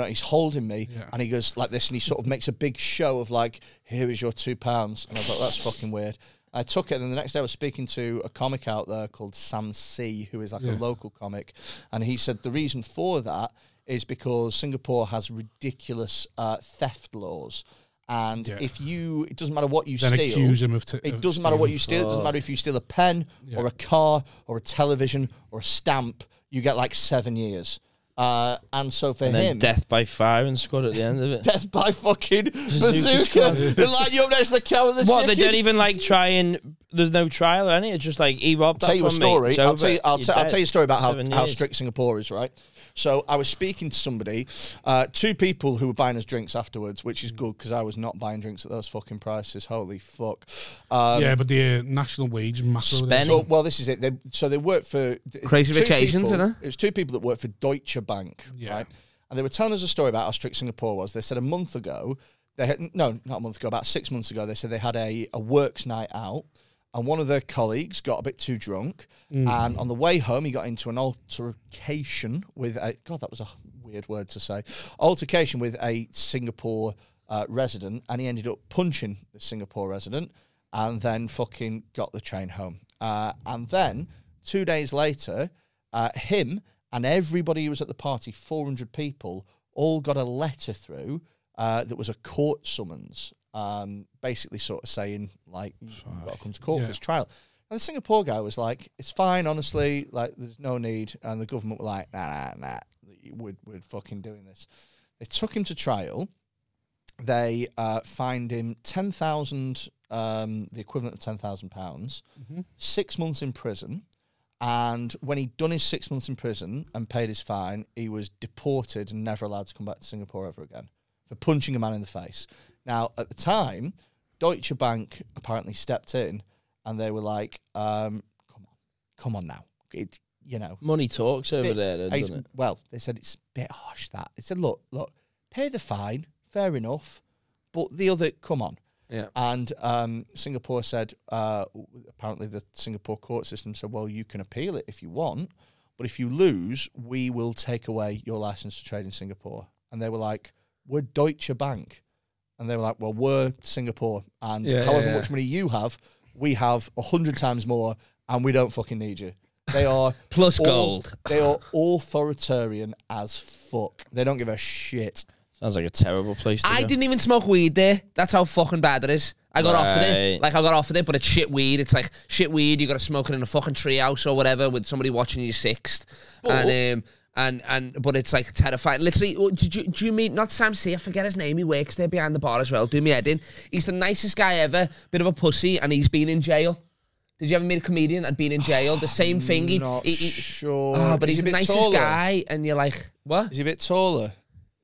He's holding me. Yeah. And he goes like this. And he sort of makes a big show of like, here is your £2. And I thought, that's fucking weird. I took it, and then the next day I was speaking to a comic out there called Sam C, who is like a local comic, and he said the reason for that is because Singapore has ridiculous theft laws, and it doesn't matter what you steal. Accuse him of it doesn't matter what you steal. It doesn't matter if you steal a pen or a car or a television or a stamp. You get like 7 years. And so for him, death by fire and squad at the end of it. Death by fucking bazooka. They line you up next to the cow and the chicken. They don't even like try and there's no trial or anything. It's just like he robbed. I'll tell you a story. I'll tell you a story about how strict Singapore is, right? So I was speaking to somebody, 2 people who were buying us drinks afterwards, which is good because I was not buying drinks at those fucking prices. Holy fuck! Yeah, but the national wage is massive. So, well, this is it. They work for Crazy Rich Asians, isn't it? It was 2 people that worked for Deutsche Bank, right? And they were telling us a story about how strict Singapore was. They said a month ago, not a month ago, about 6 months ago, they said they had a works night out. And one of their colleagues got a bit too drunk. And on the way home, he got into an altercation with a... God, that was a weird word to say. Altercation with a Singapore resident. And he ended up punching the Singapore resident. And then fucking got the train home. And then, 2 days later, him and everybody who was at the party, 400 people, all got a letter through that was a court summons. Basically sort of saying, like, you've got to come to court for this trial. And the Singapore guy was like, it's fine, honestly, like, there's no need. And the government were like, nah, we're fucking doing this. They took him to trial. They fined him 10,000, the equivalent of £10,000, 6 months in prison. And when he'd done his 6 months in prison and paid his fine, he was deported and never allowed to come back to Singapore ever again for punching a man in the face. Now, at the time, Deutsche Bank apparently stepped in and they were like, come on now. Money talks over there, doesn't it? Well, they said it's a bit harsh, that. They said, look, pay the fine, fair enough, but the other, come on. Yeah. And Singapore said, apparently the Singapore court system said, well, you can appeal it if you want, but if you lose, we will take away your license to trade in Singapore. And they were like, we're Deutsche Bank. And they were like, well, we're Singapore. And however much money you have, we have 100 times more, and we don't fucking need you. They are... Plus gold. They are authoritarian as fuck. They don't give a shit. Sounds like a terrible place to go. I didn't even smoke weed there. That's how fucking bad it is. I got offered it. Like, I got offered it, but it's shit weed. It's like shit weed. You got to smoke it in a fucking treehouse or whatever with somebody watching you sixth. But it's like terrifying. Literally, do you meet, not Sam C, I forget his name, he works there behind the bar as well, do me head in. He's the nicest guy ever, bit of a pussy, and he's been in jail. Did you ever meet a comedian that'd been in jail? The same thing. Not sure. Oh, but he's the nicest taller guy, and you're like, what? Is he a bit taller?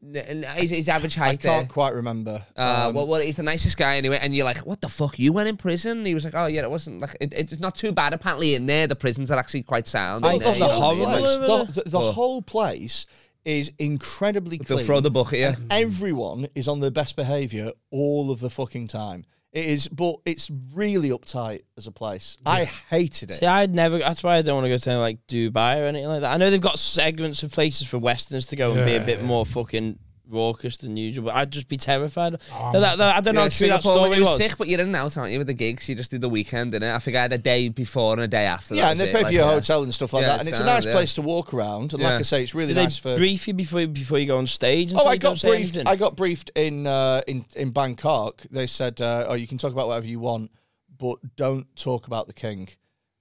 He's average height. I can't quite remember. Well, he's the nicest guy anyway, and you're like, what the fuck? You went in prison? And he was like, oh yeah, it wasn't like it's not too bad apparently in there. The prisons are actually quite sound. The whole place is incredibly clean. They'll throw the bucket, yeah. Everyone is on their best behaviour all of the fucking time. It is, but it's really uptight as a place. Yeah. I hated it. See, I'd never. That's why I don't want to go to like Dubai or anything like that. I know they've got segments of places for Westerners to go and be a bit more fucking raucous than usual, but I'd just be terrified. I don't know how true that story was. Sick, but you're in and out, aren't you, with the gigs? You just do the weekend, innit? I think I had a day before and a day after. Yeah, and they pay for your hotel and stuff like that, and it's a nice place to walk around. And like I say, it's really nice for. Brief you before you go on stage. And I got briefed. I got briefed in Bangkok. They said, "Oh, you can talk about whatever you want, but don't talk about the king."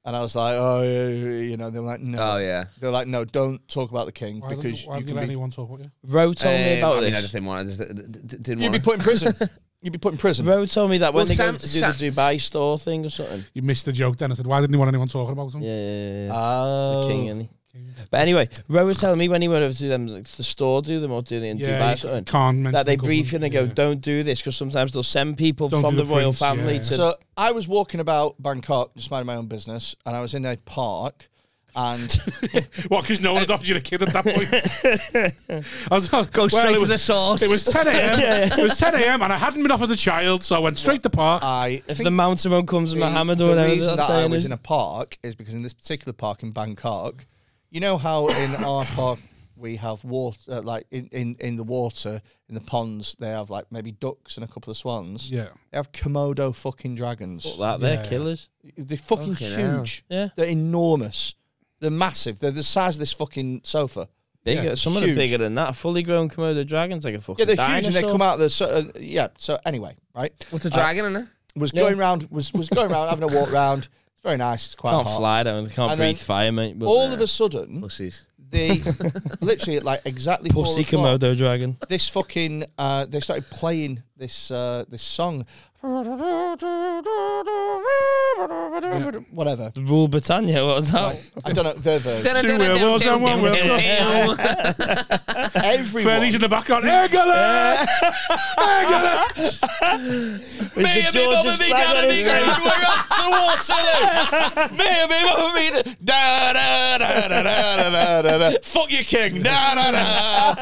And I was like, oh, yeah, they were like, no. Oh, yeah. They were like, no, don't talk about the king because why didn't anyone talk about you? Ro told me about this. I didn't want to. You'd be put in prison. You'd be put in prison. Ro told me that when they go to do the Dubai store thing or something. You missed the joke then. I said, why didn't you want anyone talking about him? Yeah. The king, isn't he? But anyway, Ro was telling me when he went over to them, like, the store do them or do they in Dubai or something, can't that they brief you and they go, don't do this, because sometimes they'll send people from the royal family to... So I was walking about Bangkok, just minding my own business, and I was in a park, and... What, because no one had offered you a kid at that point? I was like, go straight to the source. It was 10 a.m. It was 10 a.m. and I hadn't been offered a child, so I went straight to the park. If the mountain one comes to Muhammad or whatever, the reason that I was in a park is because in this particular park in Bangkok, you know how in our park we have water, like in the water, in the ponds, they have like maybe ducks and a couple of swans. Yeah. They have Komodo fucking dragons. They're killers. They're fucking huge. Yeah. They're enormous. They're massive. They're the size of this fucking sofa. Bigger. Yeah, some of them bigger than that. A fully grown Komodo dragon's like a fucking they're dinosaur. Huge and they come out of the... so anyway, right? What's a dragon in it? Was going round, having a walk round. It's very nice. It's quite hot. Can't fly down. They can't breathe fire, mate. But all of a sudden... Pussies. They literally at like exactly Pussy Komodo dragon. This fucking they started playing this song. Whatever. Rule Britannia, what was that? Right. I don't know their version. Everyone. Freddy's in the background. England! Me and me mum and me dad and me dad, we're off to Waterloo. Me and me mum and me dad, da da da da da da da. Fuck you, king. Da da da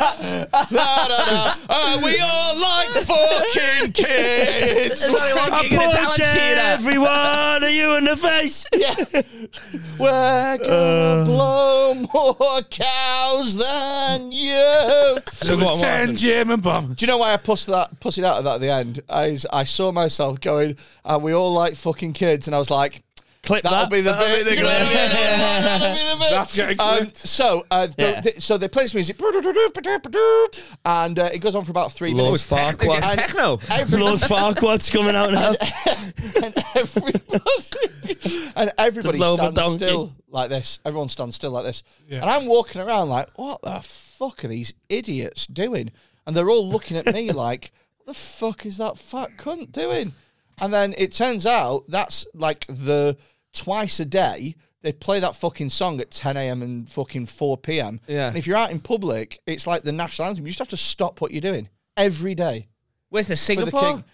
da da da. We all like fucking kids. Punch everyone of you in the face. Yeah. We're gonna blow more cows than you. So there's 10 German bombs. Do you know why I pussied out of that at the end? I saw myself going, we all like fucking kids, and I was like, clip that'll that. be the bit. That's getting clipped. So they play this music, and it goes on for about 3 minutes. Techno. Lord Farquaad's coming out now. and everybody stands still like this. Everyone stands still like this. Yeah. And I'm walking around like, what the fuck are these idiots doing? And they're all looking at me like, what the fuck is that fat cunt doing? And then it turns out that's like the twice a day they play that fucking song at 10 a.m. and fucking 4 p.m. Yeah. And if you're out in public, it's like the national anthem. You just have to stop what you're doing every day. Where's the Singapore? For the king.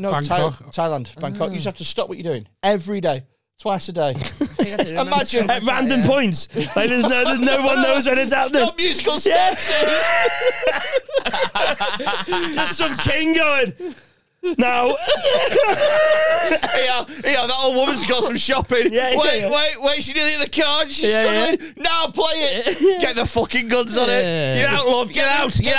No, Thailand, Bangkok. You just have to stop what you're doing every day. Twice a day. Imagine at random points. Like there's no one knows when it's happening. Stop musical sketches. Just some king going. No. Yeah, that old woman's got some shopping. Wait, she nearly in the car. She's struggling. Yeah. Now play it. Get the fucking guns on it. Get out, love. Get out. Get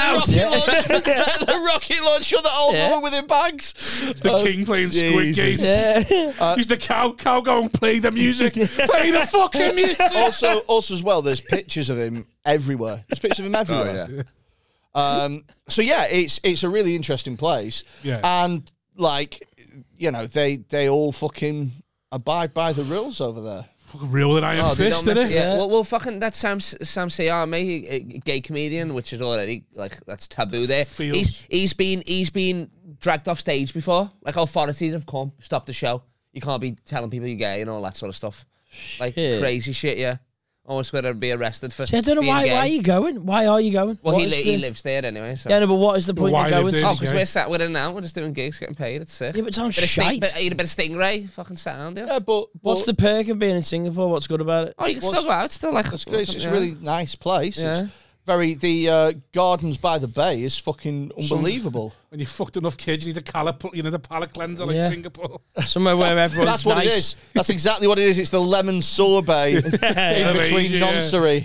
the rocket launch on the old woman with her bags. The king playing Squid Game. He's the cow going, play the music. Play the fucking music. Also as well, there's pictures of him everywhere. There's pictures of him everywhere. Oh, yeah. So yeah, it's a really interesting place. Yeah. And like, you know, they all fucking abide by the rules over there. Fucking real than Iron Fist, did it? Yeah. Well, fucking that Sam Siami, a gay comedian, which is already like that's taboo there. He's been dragged off stage before. Like authorities have come, stopped the show. You can't be telling people you're gay and all that sort of stuff. Like crazy shit, yeah. Almost going to be arrested for. See, I don't know why. Why are you going? Why are you going? Well, he lives there anyway. So. Yeah, no, but what is the point of going? Oh, because we're sat with him now. We're just doing gigs, getting paid. It's sick. Yeah, but it sounds shite. Eat a bit of Stingray, fucking sound. Yeah, but what's the perk of being in Singapore? What's good about it? Oh, you can still go out. It's still like it's a really nice place. Yeah. It's the gardens by the bay is fucking unbelievable. When you fucked enough kids, you need the palate cleanser like Singapore. Somewhere where everyone's That's what it is. That's exactly what it is. It's the lemon sorbet in between noncery.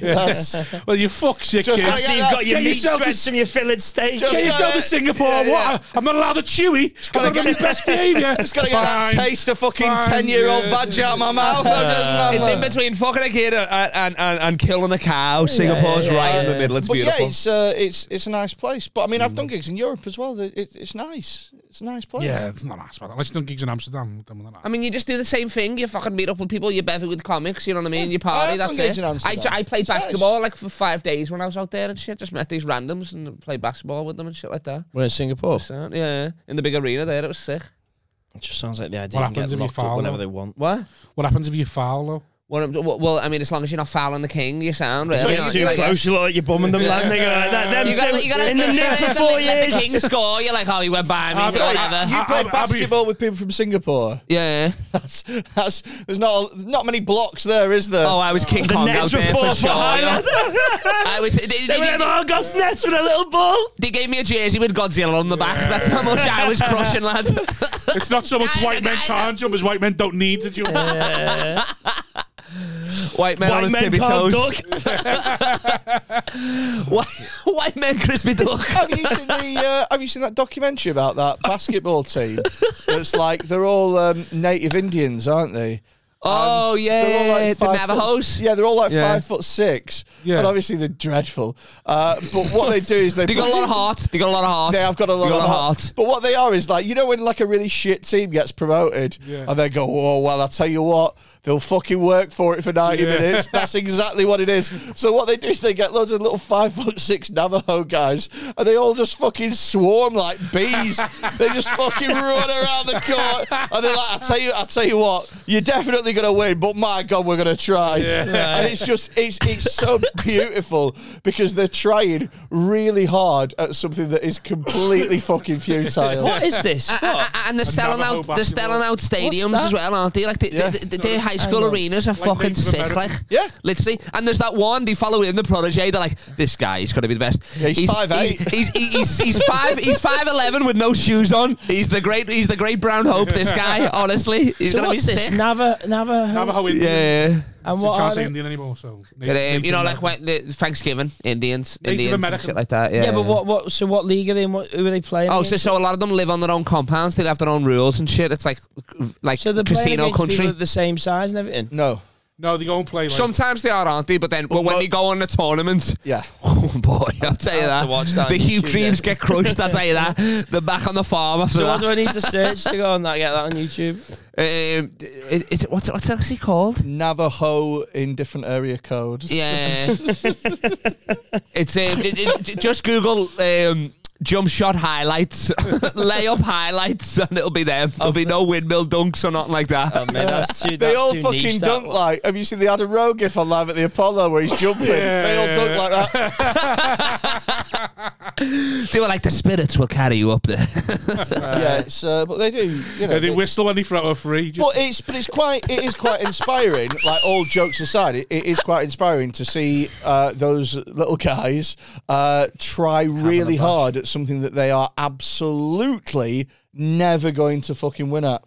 Well, you fuck shit, kids. After you've got your meat shreds from your fillet steak. Get yourself to Singapore. What? I'm not allowed to chewy. I'm going to get my best behaviour. Just got to get that taste of fucking 10-year-old vag out of my mouth. It's in between fucking a kid and killing a cow. Singapore's right in the middle. It's beautiful. Yeah, it's a nice place. But I mean, I've done gigs in Europe as well. It's nice. It's a nice place. Yeah, it's not nice, man. Unless you've done gigs in Amsterdam. I mean, you just do the same thing. You fucking meet up with people. You bevy with comics. You know what I mean? You party. That's it. I played basketball like for 5 days when I was out there and shit. Just met these randoms and played basketball with them and shit like that. We're in Singapore. Yeah, in the big arena there. It was sick. It just sounds like the idea. What happens if you foul whenever they want? What happens if you foul though? Well, I mean, as long as you're not fouling the king, you sound really. Too close, you look like you're bumming them, land. They go like that. Them you got in the nick for 4 years. The king score, you're like, oh, he went by me. You play basketball with people from Singapore. Yeah, that's. There's not many blocks there, is there? Oh, I was King Kong out there for sure. I was. They were Argos nets with a little ball. They gave me a jersey with Godzilla on the back. That's how much I was crushing, lad. It's not so much white men can't jump as white men don't need to jump. White men on his tippy toes. White men crispy duck. Have you seen that documentary about that basketball team? It's like they're all native Indians, aren't they? Oh yeah, the Navajos. Yeah, they're all like 5'6". Yeah, and obviously they're dreadful. But what they do is they got a lot of heart. They got a lot of heart. They have got a lot of heart. But what they are is like, you know, when like a really shit team gets promoted, and they go, oh well, I'll tell you what. they'll fucking work for it for 90 minutes. That's exactly what it is. So what they do is they get loads of little 5'6" Navajo guys, and they all just fucking swarm like bees. They just fucking run around the court, and they're like, "I tell you what, you're definitely gonna win, but my God, we're gonna try." And it's just, it's so beautiful because they're trying really hard at something that is completely fucking futile. What is this? And they're selling out stadiums as well, aren't they? Like their high school arenas are like fucking sick, like literally. And there's that one they follow in the prodigy. They're like, this guy, he's gonna be the best. Yeah, he's 5'8". He's 5'11" with no shoes on. He's the great brown hope. This guy, honestly, he's gonna be sick. Navajo Indian. Yeah. And what can't say Indian anymore, so you know, like when Thanksgiving, Indians, and shit like that. Yeah, but what? So what league are they in? Who are they playing? Oh, so a lot of them live on their own compounds. They have their own rules and shit. It's like so they're casino country. People the same size and everything. No, they go and play. Like, sometimes they are, aren't they? But then, when they go on the tournament, oh boy, I'll tell you that. The Hugh Creams get crushed. I'll tell you that. They're back on the farm after that. What do I need to search to go on that? Get that on YouTube. What's it actually called? Navajo in different area codes. Yeah. It's just Google jump shot highlights, layup highlights, and it'll be them. There'll be no windmill dunks or nothing like that. Oh, man, that's they all fucking dunk like. Have you seen the Adam Rowe gif on Live at the Apollo where he's jumping? They all dunk like that. They were like, the spirits will carry you up there. But they do. You know, they whistle when they throw a free. But it is quite inspiring. Like, all jokes aside, it is quite inspiring to see those little guys try really hard at something that they are absolutely never going to fucking win at.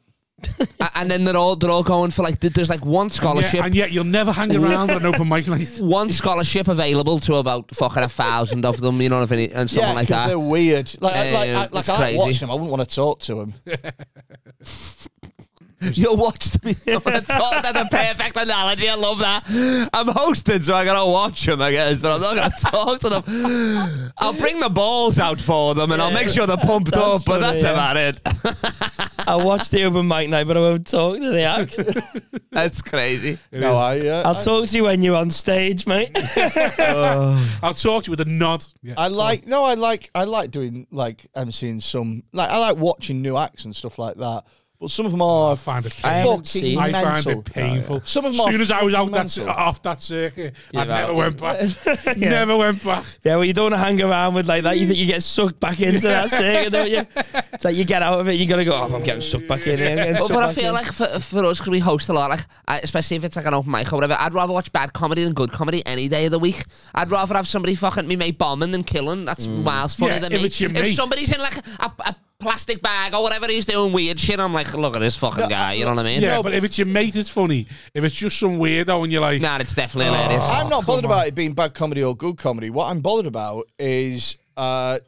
And then they're all going for like, there's like one scholarship, and yet you'll never hang around at an open mic night. One scholarship available to about fucking 1,000 of them, you know, and something like that. They're weird. I watch them. I wouldn't want to talk to them. You'll watch them. That's a perfect analogy. I love that. I'm hosting, so I gotta watch them, I guess, but I'm not gonna talk to them. I'll bring the balls out for them, and I'll make sure they're pumped up, but that's about it. I'll watch the open mic night, but I won't talk to the act. That's crazy. I'll talk to you when you're on stage, mate. I'll talk to you with a nod. Yeah. I like doing like emceeing some. Like, I like watching new acts and stuff like that. But some of them are. I find it painful. Some of them as soon as I was off that circuit, I never went back. Never went back. Yeah, well, you don't want to hang around with like that. You think you get sucked back into that circuit, don't you? It's like you get out of it, you got to go, I'm getting sucked back in here. But I feel like for us, because we host a lot, like especially if it's like an open mic or whatever, I'd rather watch bad comedy than good comedy any day of the week. I'd rather have somebody fucking me mate bombing than killing. That's miles funnier than me. If somebody's in like a plastic bag or whatever he's doing weird shit, I'm like, look at this fucking guy, you know what I mean? Yeah, but if it's your mate, it's funny. If it's just some weirdo and you're like... Nah, it's definitely hilarious. I'm not bothered about it being bad comedy or good comedy. What I'm bothered about is not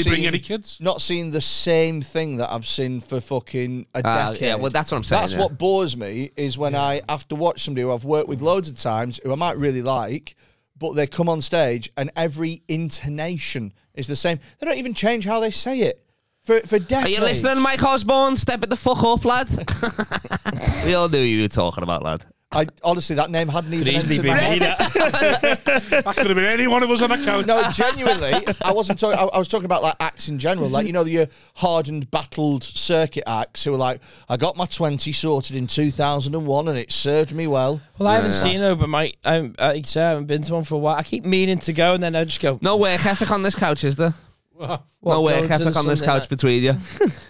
bring any kids? Not seeing the same thing that I've seen for fucking a decade. Yeah, well, that's what I'm saying. That's what bores me, is when I have to watch somebody who I've worked with loads of times, who I might really like, but they come on stage and every intonation is the same. They don't even change how they say it. For decades. Are you listening, Mike Osborne? Step it the fuck up, lad. We all knew you were talking about, lad. Honestly, that name hadn't even entered my head. That could have been any one of us on a couch. No, genuinely, I wasn't talking. I was talking about like acts in general, like, you know, your hardened, battled circuit acts who are like, I got my 20 sorted in 2001 and it served me well. Well, I haven't seen it, but I haven't been to one for a while. I keep meaning to go, and then I just go. No work ethic on this couch, is there? No work ethic on this couch between you.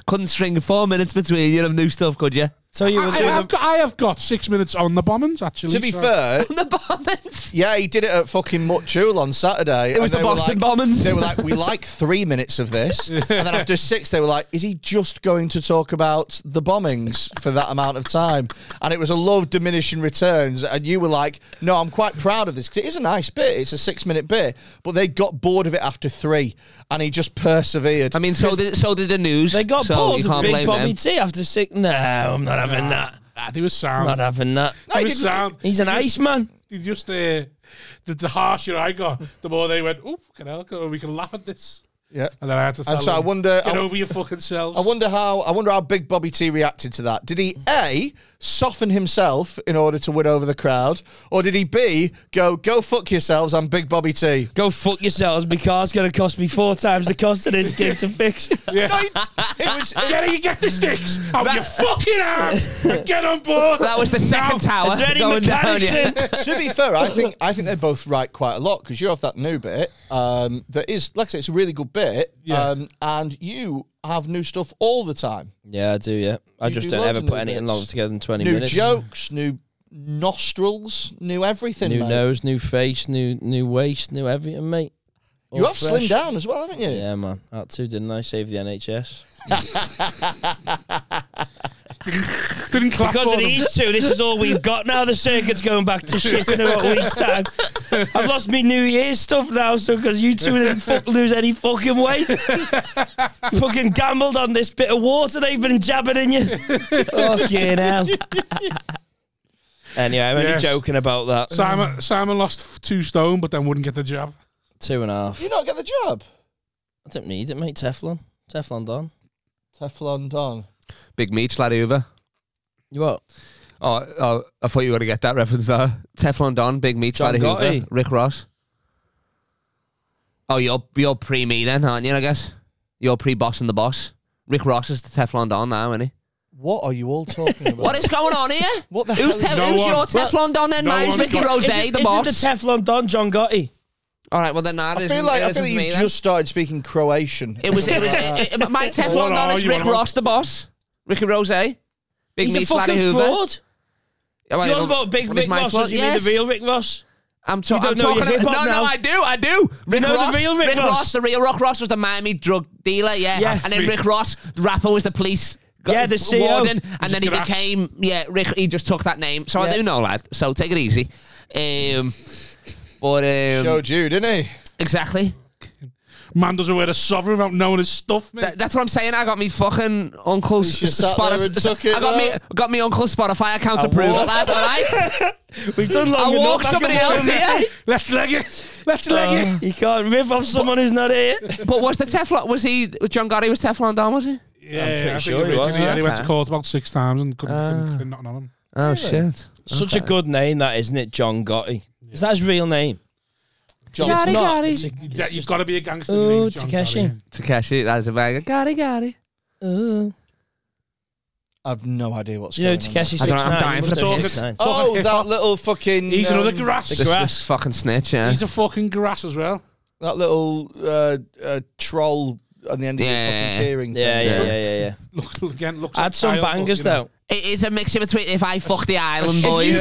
Couldn't string 4 minutes between you of new stuff, could you? So you I have got 6 minutes on the bombings, actually. To be fair, on the bombings. Yeah, he did it at fucking Mutt Jewel on Saturday. It was the Boston bombings. They were like, we like 3 minutes of this, and then after 6, they were like, is he just going to talk about the bombings for that amount of time? And it was a low diminishing returns, and you were like, no, I'm quite proud of this because it is a nice bit. It's a 6-minute bit, but they got bored of it after 3, and he just persevered. I mean, so did the news. They got bored of Big Bobby T after 6. No, I'm not having that. He was sound. Not having that. No, he was sound. He's an Iceman. He just the harsher I got, the more they went, oh, fucking hell, we can laugh at this. Yeah. And then I had to tell him, get over your fucking selves. I wonder how Big Bobby T reacted to that. Did he A, soften himself in order to win over the crowd? Or did he B, go fuck yourselves, I'm Big Bobby T? Go fuck yourselves, my car's going to cost me 4 times the cost of this gig to fix. Yeah. No, it was, Get the sticks out your fucking ass and get on board. That was the second tower. Is there any going down, mechanics in? to be fair, I think they're both right quite a lot, because you have that new bit that is, like I say, it's a really good bit, and you have new stuff all the time. Yeah, I do, yeah. I just don't ever put anything longer together than 20 minutes. New jokes, new nostrils, new everything, new mate. nose, new face, new waist, new everything, mate. All You have fresh. slimmed down as well, haven't you? Yeah, man. Had to, didn't I? Save the NHS. Didn't clap Because for of them. these two, this is all we've got now. The circuit's going back to shit in about a week's time. I've lost me New Year's stuff now, so because you two didn't lose any fucking weight. You fucking gambled on this bit of water they've been jabbing in you. Fucking hell. Anyway, I'm only joking about that. Simon lost 2 stone, but then wouldn't get the job. 2.5. You not get the job? I don't need it, mate. Teflon Don. Teflon Don. Big Meech, lad over. You what? Oh, I thought you were going to get that reference there. Teflon Don, Big Meech, lad Hoover, Rick Ross. Oh, you're pre-me then, aren't you, I guess? You're pre-boss and the boss. Rick Ross is the Teflon Don now, isn't he? What are you all talking about? What is going on here? What the Who's hell? who's your Teflon Don then, mate? Ricky Rose, the boss. Isn't the Teflon Don John Gotti? All right, well then that I feel like you just started speaking Croatian. It was my Teflon Don is Rick Ross, the boss. Ricky Rose, Big He's Meech, a fucking Hoover. fraud. Yeah, well, You're on about Big Rick Ross, as you mean the real Rick Ross? I'm You don't know your talking hip-hop about, now. no, I do. Rick know the Ross, real Rick Ross? the real Rick Ross was the Miami drug dealer, yeah. And then Rick Ross, the rapper, was the police. Yeah, the CEO. warden, and then he became Rick. He just took that name, so I do know, lad. So take it easy. Showed you, didn't he? Exactly. Man doesn't wear a sovereign without knowing his stuff, mate. That's what I'm saying. I got me fucking uncle's Spotify. I got me uncle's Spotify account to prove it, lad. All right. We've done long I'll enough. walk somebody else here. Let's leg it. You can't rip off someone who's not here. But was the Teflon? Was he? John Gotti was Teflon Don, was he? Yeah, I sure think he was, he went to court about 6 times and couldn't nothing on him. Oh shit! Such a good name, that isn't it, John Gotti? Is that his real name? John Gotti. You've got to be a gangster. Oh, Takeshi. Takeshi, that's a bag. Gotti. I've no idea what's You know going on. Takeshi I don't know, 6ix9ine. I'm dying for the Must piss. have 6ix9ine. Oh, hip-hop. that little fucking... He's another grass. This fucking snitch, yeah. He's a fucking grass as well. That little troll on the end of the fucking keyring thing. Yeah. Looks Had like some Kyle, bangers, but, you know. though. It's a mixture between If I Fuck the Island Boys.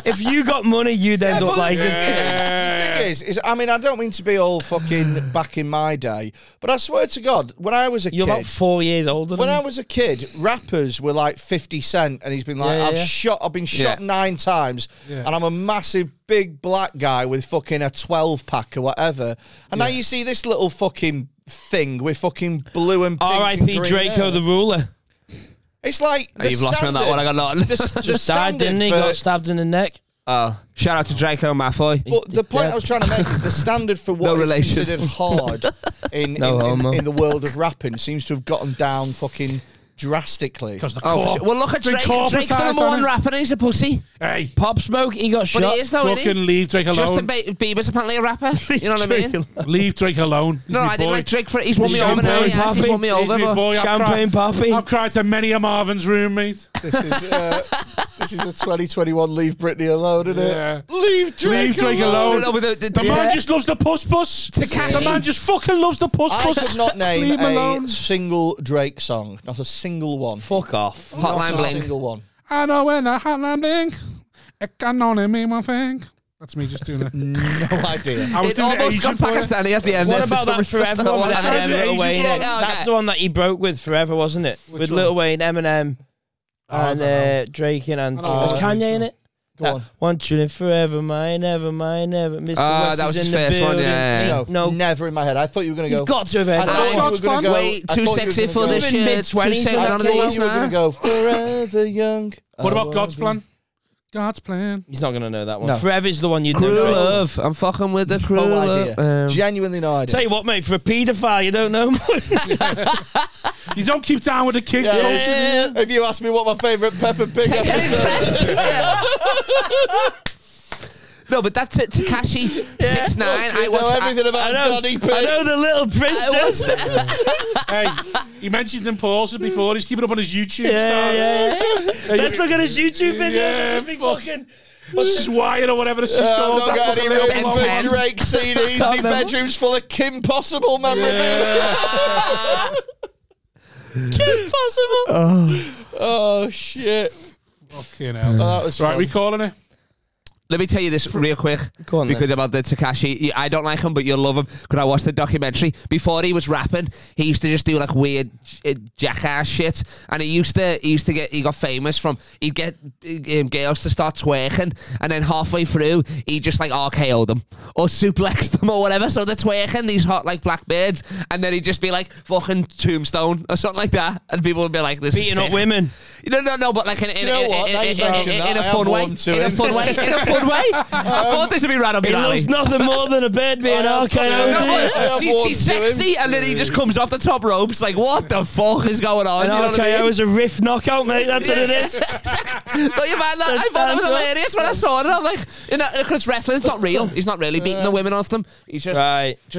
If you got money, you'd end up like it. The thing is, I mean, I don't mean to be all fucking back in my day, but I swear to God, when I was a You're kid... about 4 years older When than I was a kid, rappers were like 50 Cent, and he's been like, I've been shot 9 times, and I'm a massive big black guy with fucking a 12-pack or whatever. And now you see this little fucking thing with fucking blue and pink and R.I.P. green Draco hair. the Ruler. It's like You've lost me on that one. I got nothing. Just died, didn't he? Got stabbed in the neck. Oh, shout out to Draco Malfoy. But the point I was trying to make is the standard for what is considered hard in the world of rapping seems to have gotten down fucking drastically. Well, look at Drake. Drake's the number 1 rapper and he's a pussy. Hey. Pop Smoke, he got shot. But he is, though, isn't he? Fucking leave Drake alone. Justin Bieber's apparently a rapper. You know what I mean? Leave Drake alone. No, I didn't like Drake for it. He's won me over now. Champagne Yes, he's won me He's over. my boy. Champagne Poppy. I've cried to many a Marvin's room, mate. This is a 2021 Leave Britney Alone, isn't it? Yeah. Leave Drake alone. No, The man just loves the puss. The man just fucking loves the puss. I could not name Leave him alone. a single Drake song. Not a single one. Fuck off. Hotline Not a Bling. single one. I know when the hotline bling, it can only mean one thing. That's me just doing it. No idea. I was It doing almost Asian got for you. Pakistani at the end. What there about for that some Forever reason. one with I tried Eminem, to Lil Wayne? Yeah, okay. That's the one that he broke with Forever, wasn't it? With one? Lil Wayne, Eminem, I don't know. and Drake and was Kanye in it? Go on. One trillion forever, mine, never, Mr. Ah, West that was is his in the first one, building. yeah. No, No, never in my head. I thought you were going to go. you've got to have heard I thought that. you were God's going to plan. go. Way I too thought you were sexy gonna for go- this Even shit. mid-20s Too sexy when on that the came out, beach You were going to now. go forever young. What about God's plan? God's plan. He's not going to know that one. No. Forever is the one you Cruel know. love. I'm fucking with the cruel No idea. love. Genuinely no idea. Tell you what, mate, for a paedophile, you don't know. You don't keep down with the kid. Yeah. If you ask me what my favourite Peppa Pig episode is. No, but that's it. Tekashi 6ix9ine. I know everything about Donny Pig. I know the little princess. Hey, he mentioned him pauses before. He's keeping up on his YouTube. Yeah. Let's look at his YouTube videos. Yeah, Just be fucking Swire or whatever this is called. Don't get any room for Drake CDs. My bedroom's full of Kim Possible, man. Kim Possible. Oh shit. Fucking hell. That was right, fun. we calling it? Let me tell you this real quick. Go on, because about the Tekashi. I don't like him, but you'll love him. Because I watched the documentary. Before he was rapping, he used to just do like weird jackass shit. And he got famous from, he'd get girls to start twerking. And then halfway through, he just like RKO'd them. Or suplexed them or whatever. So they're twerking, these hot like blackbirds. And then he'd just be like fucking Tombstone or something like that. And people would be like, this beating up women. No, but like in a fun way. I thought this would be right up your alley. He loves nothing more than a bird being RKO. She's sexy, and then he just comes off the top ropes like, what the fuck is going on? An RKO is a riff knockout, mate. That's what it is. Don't you mind that? I thought it was hilarious when I saw it. I'm like, because wrestling, it's not real. He's not really beating the women off them. He's just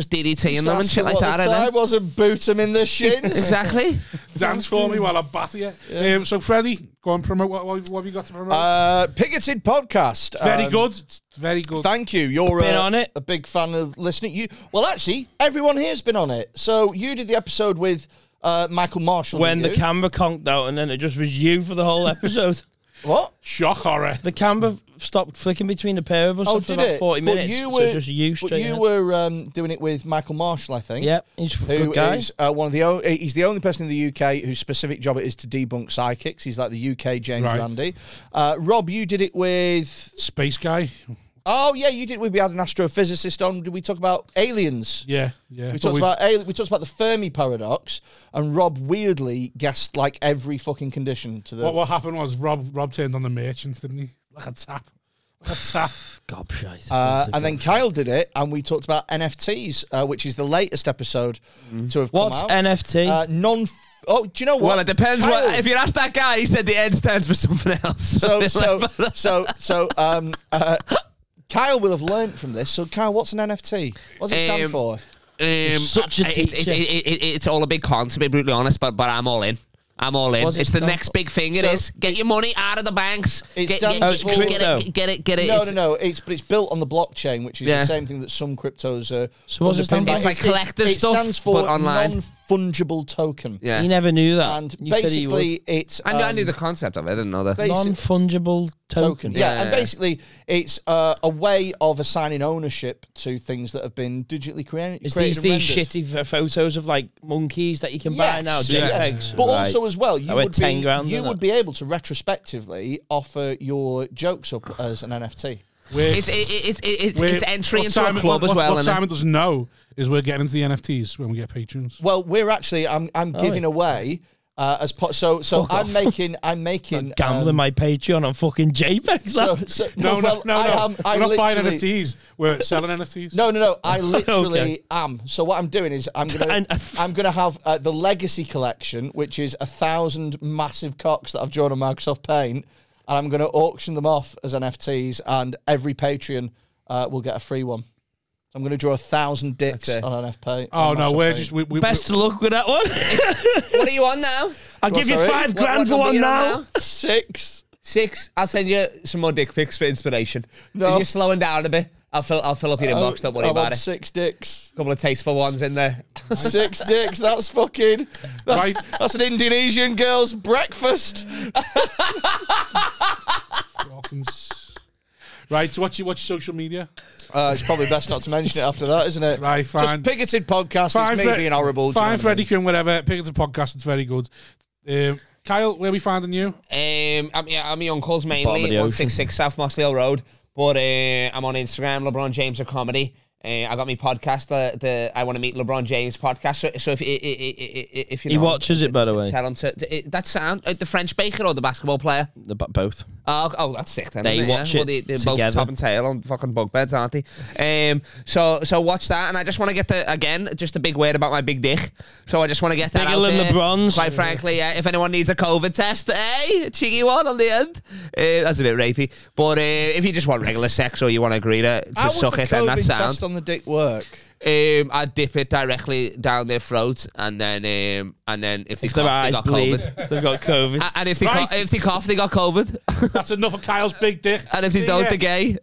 DDTing them and shit like that. I wasn't boot him in the shins. Exactly. Dance for me while I batter you. So Freddy, go on, promote. What have you got to promote? Pigoted Podcast. Very good. It's very good. Thank you. You're been on it. A big fan of listening. Well, actually, everyone here's been on it. So you did the episode with Michael Marshall. When the camera conked out and then it just was you for the whole episode. What? Shock horror. The camera stopped flicking between the pair of us for about 40 minutes. So it's just you straight ahead. You were doing it with Michael Marshall, I think. Yeah, he's a good guy. Is, he's the only person in the UK whose specific job it is to debunk psychics. He's like the UK James Randi. Rob, you did it with... Space Guy. Oh yeah, you did. We had an astrophysicist on. Did we talk about aliens? Yeah. We talked about the Fermi paradox, and Rob weirdly guessed like every fucking condition to the. What happened was Rob turned on the merchants, didn't he? Like a tap. Gobshite. And then Kyle did it, and we talked about NFTs, which is the latest episode to have come out. What's NFT? Oh, do you know what? Well, it depends. If you ask that guy, he said the N stands for something else. Kyle will have learnt from this. So, Kyle, what's an NFT? What does it stand for? Such a teacher. It's all a big con, to be brutally honest, but I'm all in. I'm all in. It's the next big thing. It is. Get your money out of the banks. Get it. No. It's built on the blockchain, which is the same thing that some cryptos are. So what's it stand for? It's like collector stuff, it stands for but online. Non-fungible token. Yeah. You never knew that. And basically, it's... I knew the concept of it. I didn't know that. Non-fungible token. Yeah, and basically, it's a way of assigning ownership to things that have been digitally created. It's these shitty photos of like monkeys that you can buy now, JPEGs. But also as well, you would be able to retrospectively offer your jokes up as an NFT. It's entry into a club as well. What Simon doesn't know is we're getting into the NFTs when we get patrons. Well, we're actually I'm giving away as I'm making gambling my Patreon on fucking JPEGs. No. We're not buying NFTs. We're selling NFTs. No. I literally am. So what I'm doing is I'm gonna have the Legacy Collection, which is 1,000 massive cocks that I've drawn on Microsoft Paint. And I'm going to auction them off as NFTs, and every Patreon will get a free one. I'm going to draw 1,000 dicks on NFP. Oh no, we're just best of luck with that one. What are you on now? I'll give you $5,000 for one now. 6. I'll send you some more dick pics for inspiration. No, if you're slowing down a bit, I'll fill up your inbox. Don't worry about it. 6 dicks. A couple of tasteful ones in there. 6 dicks. That's fucking. That's an Indonesian girl's breakfast. Right, so what's your social media? It's probably best not to mention it after that, isn't it? Right, fine. Just Pigoted Podcast. It's me being horrible. Fine, Freddy, Quinne, whatever. Pigoted Podcast. It's very good. Kyle, where are we finding you? I'm my uncle's mainly, 166 South Mossdale Road. But I'm on Instagram, LeBron James of Comedy. I got my podcast, the I Want to Meet LeBron James podcast. So if you know, he watches it, by the way. Tell him to. That sound the French baker or the basketball player? Both. Oh, that's sick then. They watch it they're together. both top and tail on fucking bunk beds, aren't they? So watch that, and I just want to get just a big word about my big dick. So I just want to get that Bigger out than there. LeBron's. Quite frankly, if anyone needs a COVID test, a cheeky one on the end. That's a bit rapey. But if you just want regular sex or you want to agree to suck it, then that's sound. How would the COVID test on the dick work? I dip it directly down their throat, and then if they cough, eyes they got bleed, COVID. they've got COVID. And if they cough, they got COVID. That's enough of Kyle's big dick. And if they don't, they're gay.